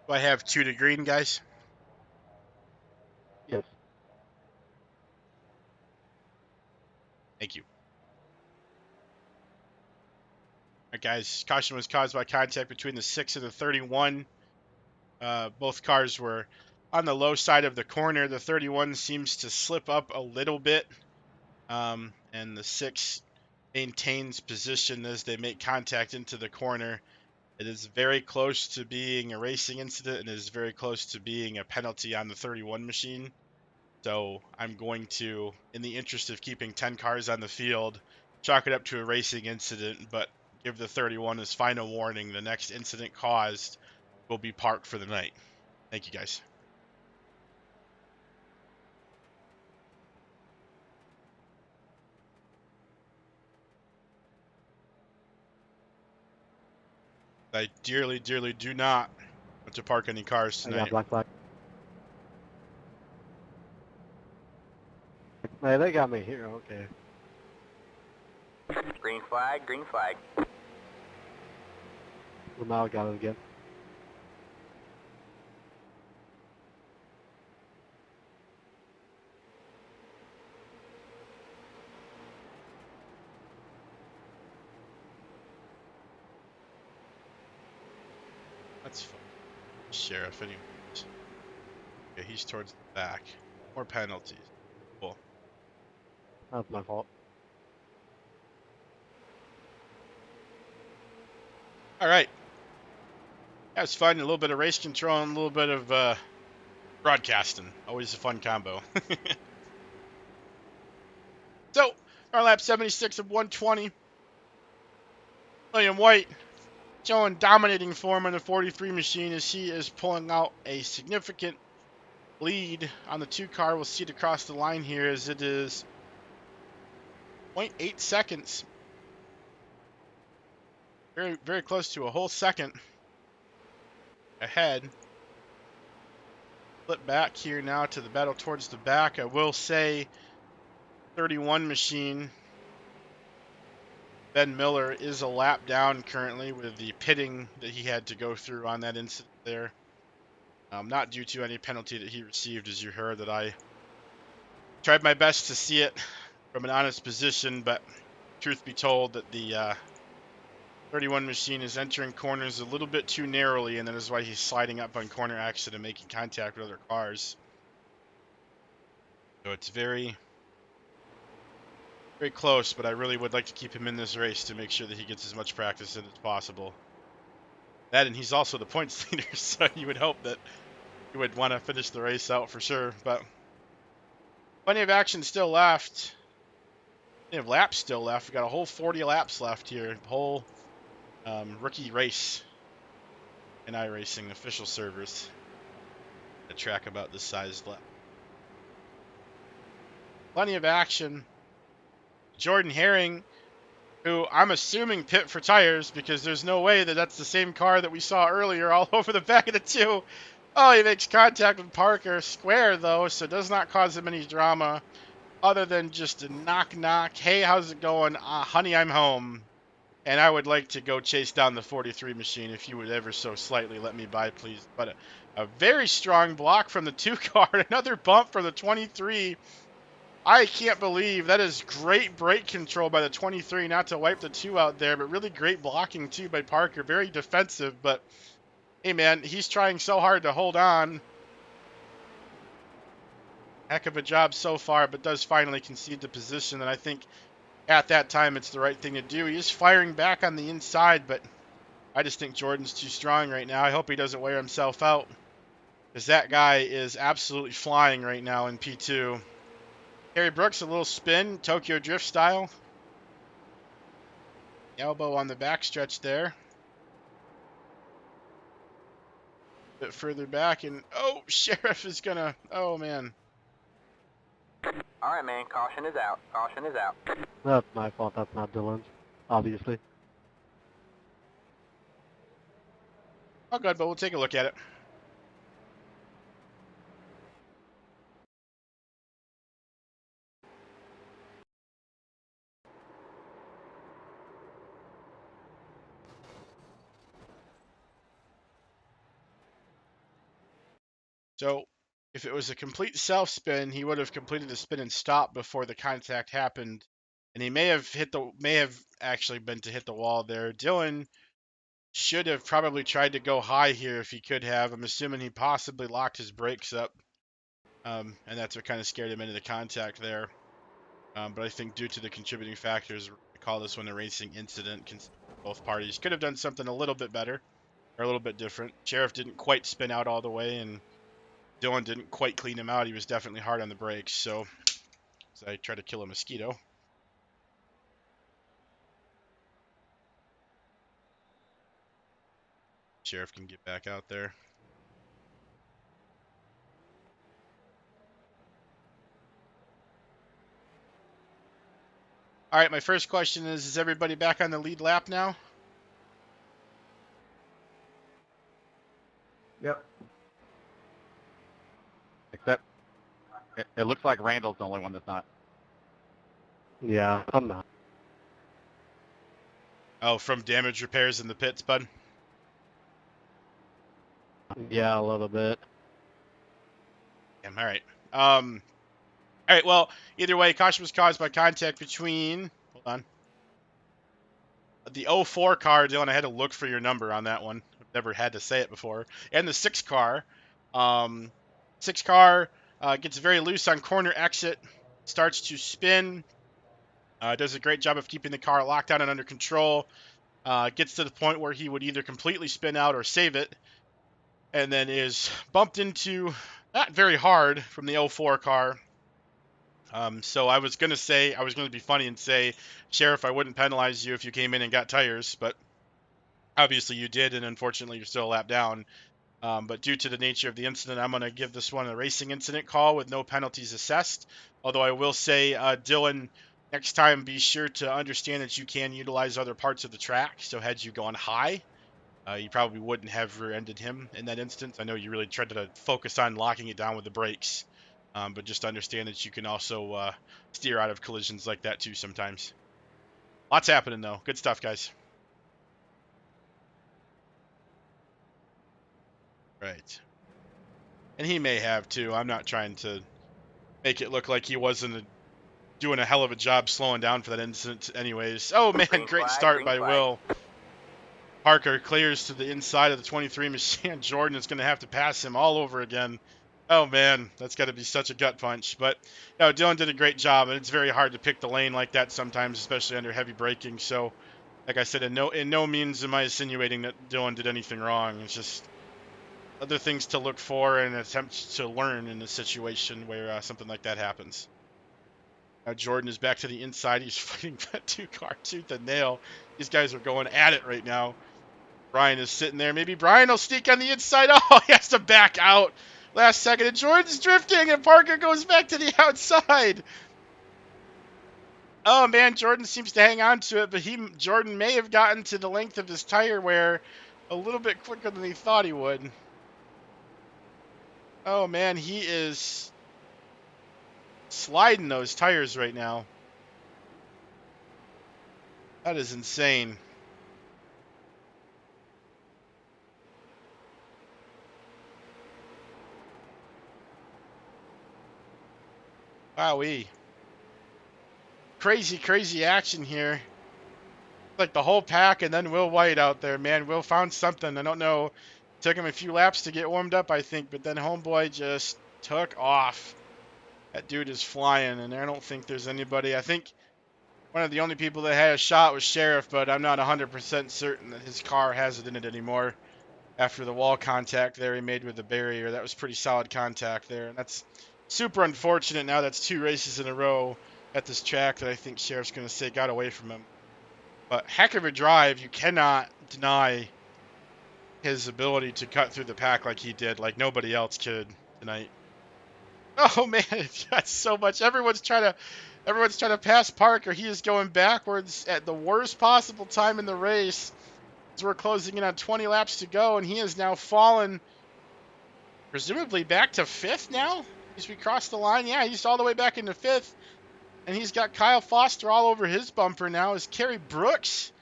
Do I have 2 to green, guys? Yes. Thank you. All right, guys. Caution was caused by contact between the 6 and the 31. Both cars were on the low side of the corner. The 31 seems to slip up a little bit, and the 6 maintains position as they make contact into the corner. It is very close to being a racing incident and is very close to being a penalty on the 31 machine. So I'm going to, in the interest of keeping 10 cars on the field, chalk it up to a racing incident, but give the 31 as final warning. The next incident caused will be parked for the night. Thank you, guys. I dearly, dearly do not want to park any cars I got tonight. black flag. Hey, they got me here. Okay. Green flag, green flag. Lamau got it again. That's fine. Sheriff, anyways. Okay, he's towards the back. More penalties. Cool. That's my fault. All right. That was fun. A little bit of race control and a little bit of broadcasting. Always a fun combo. So, our lap 76 of 120. William White showing dominating form on the 43 machine as he is pulling out a significant lead on the 2 car. We'll see it across the line here as it is 0.8 seconds. Very, very close to a whole second ahead. Flip back here now to the battle towards the back. I will say 31 machine, Ben Miller, is a lap down currently with the pitting that he had to go through on that incident there. Not due to any penalty that he received, as you heard, that I tried my best to see it from an honest position, but truth be told that the 31 machine is entering corners a little bit too narrowly, and that is why he's sliding up on corner exit and making contact with other cars. So it's very, very close, but I really would like to keep him in this race to make sure that he gets as much practice in as possible. That, and he's also the points leader, so you would hope that he would want to finish the race out for sure. But plenty of action still left. Plenty of laps still left. We've got a whole 40 laps left here. The whole rookie race in iRacing official servers. A track about this size left. Plenty of action. Jordan Herring, who I'm assuming pit for tires because there's no way that that's the same car that we saw earlier all over the back of the 2. Oh, he makes contact with Parker square, though, so it does not cause him any drama other than just a knock-knock. Hey, how's it going? Honey, I'm home. And I would like to go chase down the 43 machine if you would ever so slightly let me by, please. But a very strong block from the 2 car. Another bump from the 23. I can't believe that is great brake control by the 23 not to wipe the 2 out there, but really great blocking too by Parker. Very defensive, but hey man, he's trying so hard to hold on. Heck of a job so far, but does finally concede the position, and I think at that time it's the right thing to do. He is firing back on the inside, but I just think Jordan's too strong right now. I hope he doesn't wear himself out, because that guy is absolutely flying right now in P2. Harry Brooks, a little spin, Tokyo Drift style. Elbow on the backstretch there. A bit further back, and oh, Sheriff is gonna, oh man. All right, man. Caution is out. Caution is out. That's my fault. That's not Dylan's, obviously. Oh, good, but we'll take a look at it. So, if it was a complete self spin, he would have completed the spin and stopped before the contact happened, and he may have actually been to hit the wall there. Dylan should have probably tried to go high here if he could have. I'm assuming he possibly locked his brakes up, and that's what kind of scared him into the contact there. But I think due to the contributing factors, I call this one a racing incident. Both parties could have done something a little bit better or a little bit different. Sheriff didn't quite spin out all the way, and Dylan didn't quite clean him out. He was definitely hard on the brakes. So as I try to kill a mosquito. Sheriff can get back out there. All right, my first question is everybody back on the lead lap now? Yep. Except, it looks like Randall's the only one that's not. Yeah, I'm not. Oh, from damage repairs in the pits, bud? Yeah, a little bit. Damn, all right. All right, well, either way, caution was caused by contact between, hold on, the 04 car, Dylan, I had to look for your number on that one. I've never had to say it before. And the 6 car. 6 car gets very loose on corner exit, starts to spin, does a great job of keeping the car locked down and under control, gets to the point where he would either completely spin out or save it, and then is bumped into, not very hard, from the 04 car. So I was going to be funny and say, Sheriff, I wouldn't penalize you if you came in and got tires, but obviously you did, and unfortunately you're still a lap down. But due to the nature of the incident, I'm going to give this one a racing incident call with no penalties assessed. Although I will say, Dylan, next time be sure to understand that you can utilize other parts of the track. So had you gone high, you probably wouldn't have rear-ended him in that instance. I know you really tried to focus on locking it down with the brakes. But just understand that you can also steer out of collisions like that too sometimes. Lots happening though. Good stuff, guys. Right. And he may have too. I'm not trying to make it look like he wasn't doing a hell of a job slowing down for that incident anyways. Oh man, Green great flag, start green by flag. Will. Parker clears to the inside of the 23 machine. Jordan is going to have to pass him all over again. Oh man, that's got to be such a gut punch. But no, Dylan did a great job, and it's very hard to pick the lane like that sometimes, especially under heavy braking. So, like I said, in no means am I insinuating that Dylan did anything wrong. It's just other things to look for and attempt to learn in a situation where something like that happens. Now Jordan is back to the inside. He's fighting that 2-car tooth and nail. These guys are going at it right now. Brian is sitting there. Maybe Brian will sneak on the inside. Oh, he has to back out last second. And Jordan's drifting, and Parker goes back to the outside. Oh, man, Jordan seems to hang on to it, but Jordan may have gotten to the length of his tire wear a little bit quicker than he thought he would. Oh, man, he is sliding those tires right now. That is insane. Wowee. crazy, crazy action here. Like the whole pack and then Will White out there, man. Will found something. I don't know. Took him a few laps to get warmed up, I think, but then Homeboy just took off. That dude is flying, and I don't think there's anybody. I think one of the only people that had a shot was Sheriff, but I'm not 100% certain that his car has it in it anymore after the wall contact there he made with the barrier. That was pretty solid contact there, and that's super unfortunate. Now that's 2 races in a row at this track that I think Sheriff's going to say got away from him. But heck of a drive. You cannot deny his ability to cut through the pack like he did, like nobody else could tonight. Oh man, that's so much. Everyone's trying to pass Parker. He is going backwards at the worst possible time in the race. As we're closing in on 20 laps to go, and he has now fallen, presumably back to 5th now. As we cross the line, yeah, he's all the way back into 5th, and he's got Kyle Foster all over his bumper now. As Kerry Brooks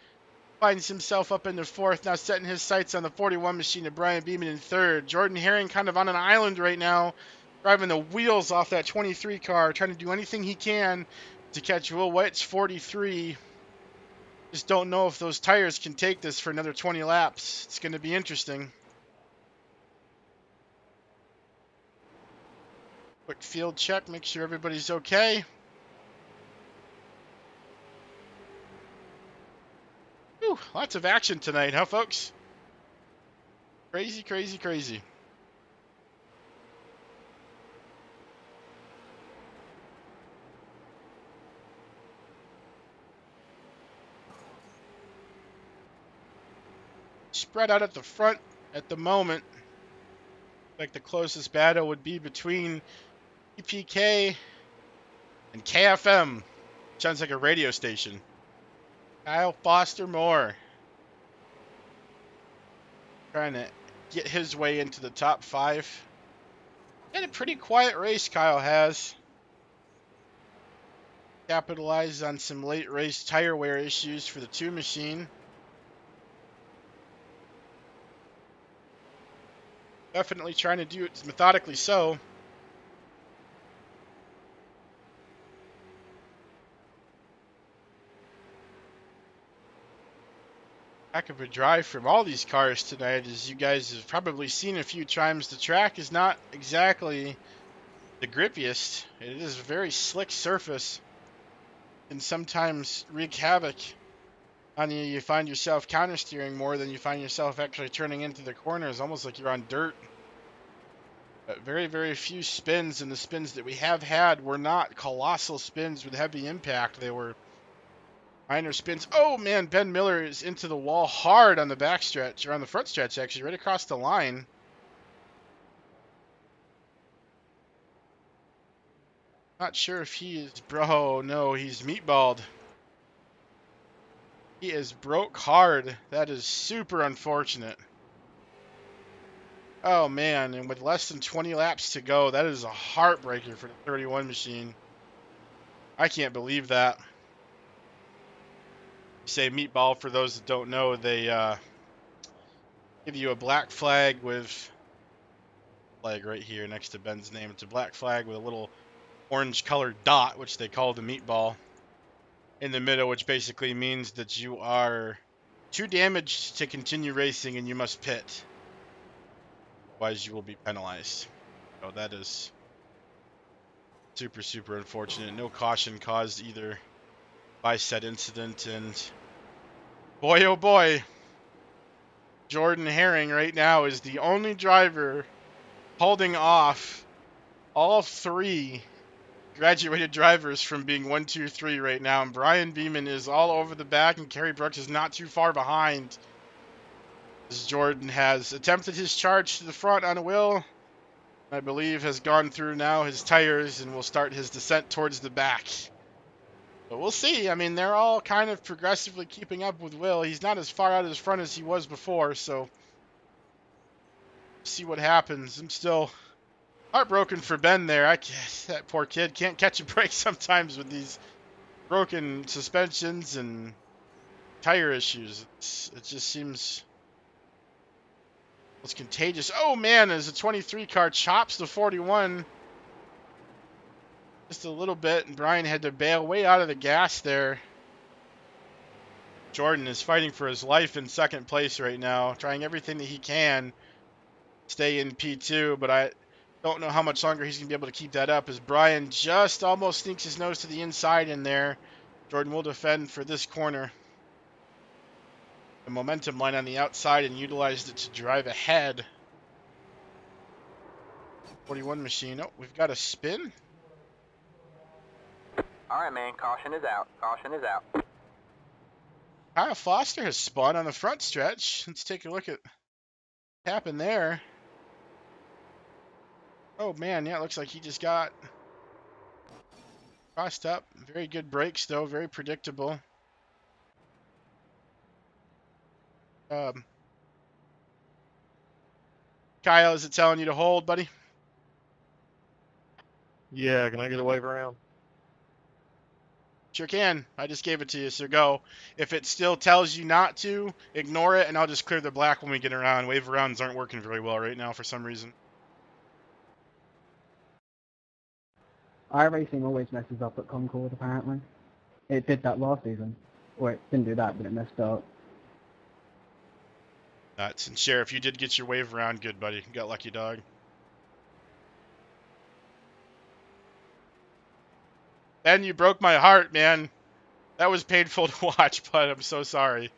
finds himself up into 4th, now setting his sights on the 41 machine of Brian Beeman in 3rd. Jordan Herring kind of on an island right now, driving the wheels off that 23 car, trying to do anything he can to catch Will White's 43. Just don't know if those tires can take this for another 20 laps. It's going to be interesting. Quick field check, make sure everybody's okay. Whew, lots of action tonight, huh, folks? Crazy, crazy, crazy. Spread out at the front at the moment. Like the closest battle would be between EPK and KFM. Sounds like a radio station. Kyle Foster Moore trying to get his way into the top 5. Had a pretty quiet race, Kyle has. Capitalized on some late race tire wear issues for the 2 machine. Definitely trying to do it methodically so. Heck of a drive from all these cars tonight. As you guys have probably seen a few times, the track is not exactly the grippiest. It is a very slick surface and sometimes wreak havoc on you. You find yourself counter-steering more than you find yourself actually turning into the corners, almost like you're on dirt. But very, very few spins, and the spins that we have had were not colossal spins with heavy impact. They were minor spins. Oh man, Ben Miller is into the wall hard on the backstretch, or on the front stretch actually, right across the line. Not sure if he is, bro, no, he's meatballed. He is broke hard. That is super unfortunate. Oh man, and with less than 20 laps to go, that is a heartbreaker for the 31 machine. I can't believe that. You say meatball, for those that don't know, they give you a black flag with flag right here next to Ben's name. It's a black flag with a little orange colored dot, which they call the meatball, in the middle, which basically means that you are too damaged to continue racing and you must pit. Otherwise, you will be penalized. So that is super, super unfortunate. No caution caused either by said incident, and boy, oh boy, Jordan Herring right now is the only driver holding off all 3 graduated drivers from being 1, 2, 3 right now, and Brian Beeman is all over the back, and Kerry Brooks is not too far behind. As Jordan has attempted his charge to the front on a wheel, I believe has gone through now his tires and will start his descent towards the back. But we'll see. I mean, they're all kind of progressively keeping up with Will. He's not as far out as front as he was before, so see what happens. I'm still heartbroken for Ben there. That poor kid can't catch a break sometimes with these broken suspensions and tire issues. It just seems it's contagious. Oh man, as a 23 car chops the 41. just a little bit, and Brian had to bail way out of the gas there. Jordan is fighting for his life in second place right now, trying everything that he can stay in P2, but I don't know how much longer he's going to be able to keep that up as Brian just almost sneaks his nose to the inside in there. Jordan will defend for this corner. The momentum line on the outside and utilized it to drive ahead. 41 machine. Oh, we've got a spin. All right, man. Caution is out. Caution is out. Kyle Foster has spun on the front stretch. Let's take a look at what happened there. Oh, man. Yeah, it looks like he just got crossed up. Very good brakes, though. Very predictable. Kyle, is it telling you to hold, buddy? Yeah, can I get a wave around? Sure can. I just gave it to you, so go. If it still tells you not to, ignore it, and I'll just clear the black when we get around. Wave arounds aren't working very well right now for some reason. iRacing always messes up at Concord, apparently. It did that last season. Or it didn't do that, but it messed up. Nuts. And Sheriff, you did get your wave around. Good, buddy. You got lucky, dog. Ben, you broke my heart, man. That was painful to watch, but I'm so sorry.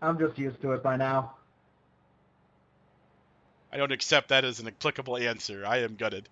I'm just used to it by now. I don't accept that as an applicable answer. I am gutted.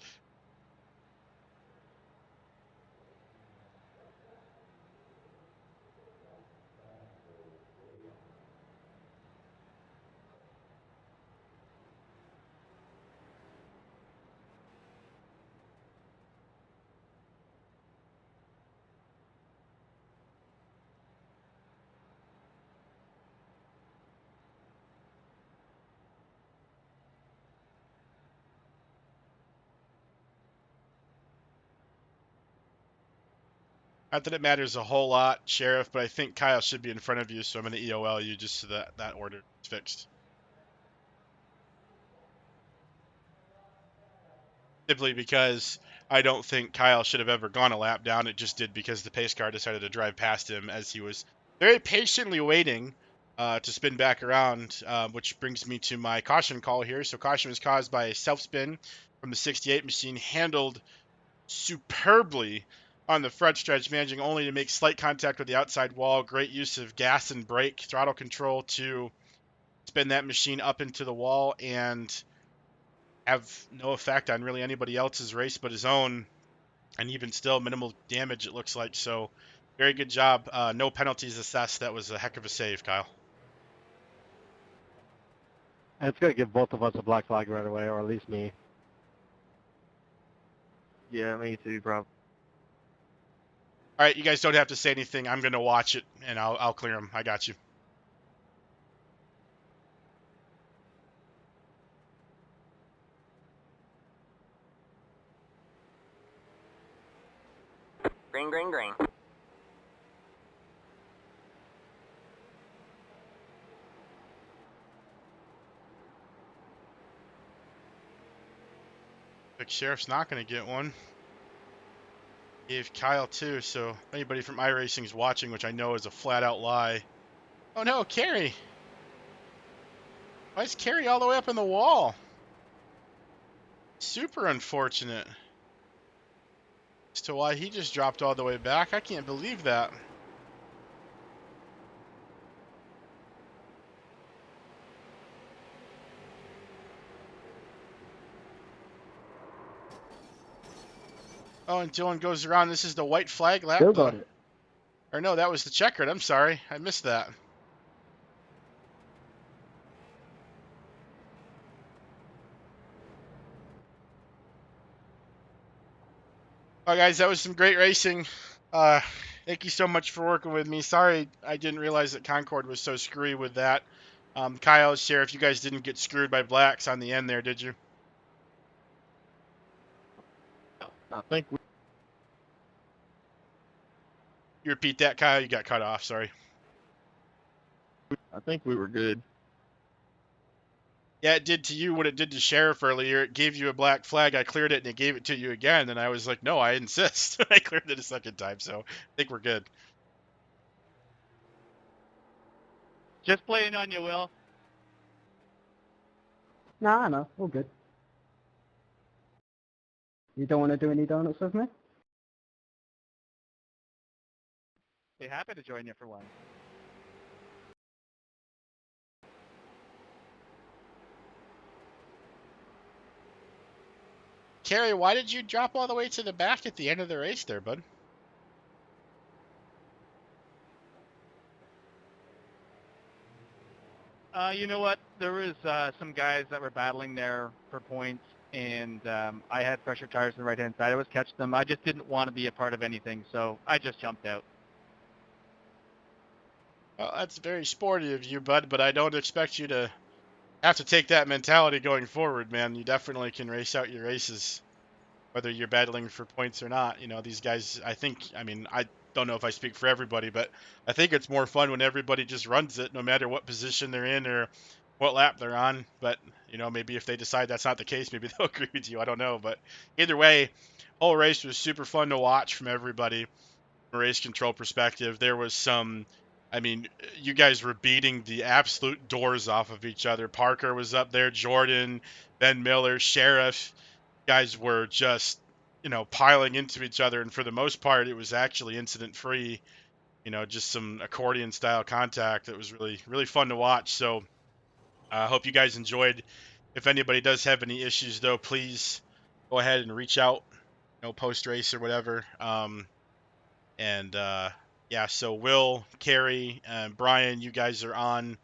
Not that it matters a whole lot, Sheriff, but I think Kyle should be in front of you, so I'm going to EOL you just so that order is fixed. Simply because I don't think Kyle should have ever gone a lap down. It just did because the pace car decided to drive past him as he was very patiently waiting to spin back around, which brings me to my caution call here. So caution was caused by a self-spin from the 68 machine, handled superbly on the front stretch, managing only to make slight contact with the outside wall. Great use of gas and brake throttle control to spin that machine up into the wall and have no effect on really anybody else's race but his own, and even still minimal damage it looks like. So very good job. No penalties assessed. That was a heck of a save, Kyle. And it's going to give both of us a black flag right away, or at least me. Yeah, me too, bro. All right, you guys don't have to say anything. I'm going to watch it, and I'll clear them. I got you. Green, green, green. Big Sheriff's not going to get one. Gave Kyle two, so if anybody from iRacing is watching, which I know is a flat-out lie. Oh no, Carey! Why is Carey all the way up in the wall? Super unfortunate. As to why he just dropped all the way back. I can't believe that. Oh, and Dylan goes around. This is the white flag lap. Still got it. Or no, that was the checkered. I'm sorry. I missed that. Well, guys, that was some great racing. Thank you so much for working with me. Sorry I didn't realize that Concord was so screwy with that. Kyle, Sheriff, you guys didn't get screwed by blacks on the end there, did you? I think we You repeat that, Kyle? You got cut off. Sorry. were good. Yeah, it did to you what it did to Sheriff earlier. It gave you a black flag. I cleared it, and it gave it to you again. And I was like, no, I insist. I cleared it a second time, so I think we're good. Just playing on you, Will. Nah, I know. All good. You don't want to do any donuts with me? Be happy to join you for one. Kerry, why did you drop all the way to the back at the end of the race there, bud? You know what? There was some guys that were battling there for points, and I had pressure tires on the right-hand side. I was catching them. I just didn't want to be a part of anything, so I just jumped out. Well, that's very sporty of you, bud, but I don't expect you to have to take that mentality going forward, man. You definitely can race out your races, whether you're battling for points or not. You know, these guys, I mean, I don't know if I speak for everybody, but I think it's more fun when everybody just runs it, no matter what position they're in or what lap they're on. But, you know, maybe if they decide that's not the case, maybe they'll agree with you. I don't know. But either way, whole race was super fun to watch from everybody. From a race control perspective, there was some. I mean, you guys were beating the absolute doors off of each other. Parker was up there, Jordan, Ben Miller, Sheriff. Guys were just, you know, piling into each other, and for the most part, it was actually incident free. You know, just some accordion style contact that was really, really fun to watch. So I hope you guys enjoyed. If anybody does have any issues, though, please go ahead and reach out, you know, post race or whatever. And yeah, so Will, Carrie, and Brian, you guys are on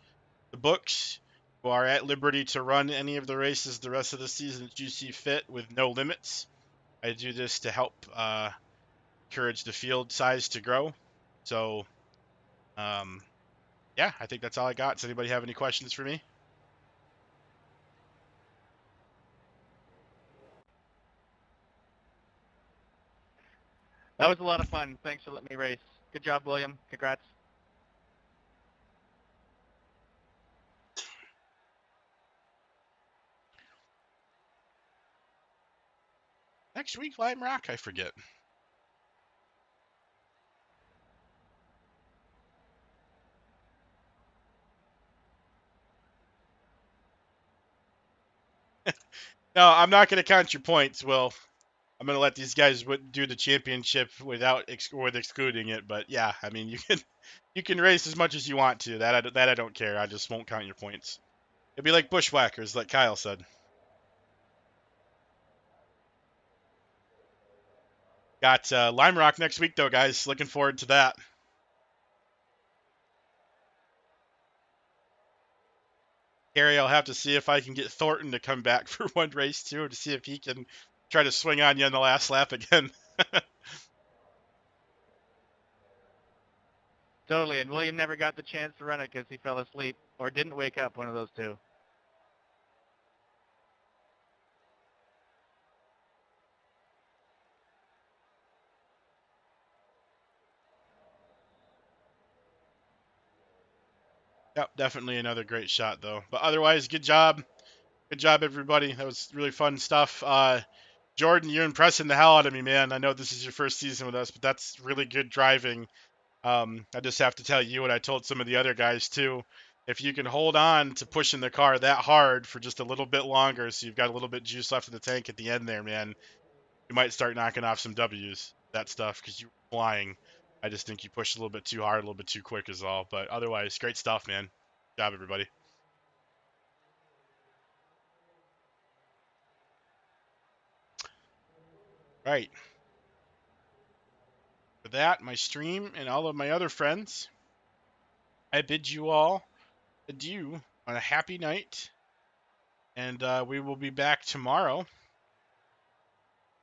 the books. You are at liberty to run any of the races the rest of the season that you see fit with no limits. I do this to help encourage the field size to grow. So, yeah, I think that's all I got. Does anybody have any questions for me? That was a lot of fun. Thanks for letting me race. Good job, William. Congrats. Next week, Lime Rock? I forget. No, I'm not going to count your points, Will. I'm going to let these guys do the championship without with excluding it. But yeah, I mean, you can race as much as you want to. That I don't care. I just won't count your points. It'd be like bushwhackers, like Kyle said. Got Lime Rock next week, though, guys. Looking forward to that. Gary, I'll have to see if I can get Thornton to come back for one race, too, to see if he can try to swing on you in the last lap again. Totally, and William never got the chance to run it because he fell asleep or didn't wake up, one of those two. Yep, definitely another great shot, though. But otherwise, good job. Good job, everybody. That was really fun stuff. Jordan, you're impressing the hell out of me, man. I know this is your first season with us, but that's really good driving. I just have to tell you what I told some of the other guys, too. If you can hold on to pushing the car that hard for just a little bit longer, so you've got a little bit of juice left in the tank at the end there, man, you might start knocking off some W's, that stuff, because you were flying. I just think you pushed a little bit too hard, a little bit too quick is all. But otherwise, great stuff, man. Good job, everybody. Right. For that, my stream, and all of my other friends, I bid you all adieu on a happy night. And we will be back tomorrow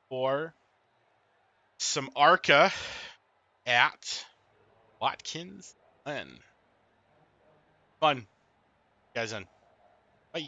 for some ARCA at Watkins Glen. Fun. Guys in. Bye.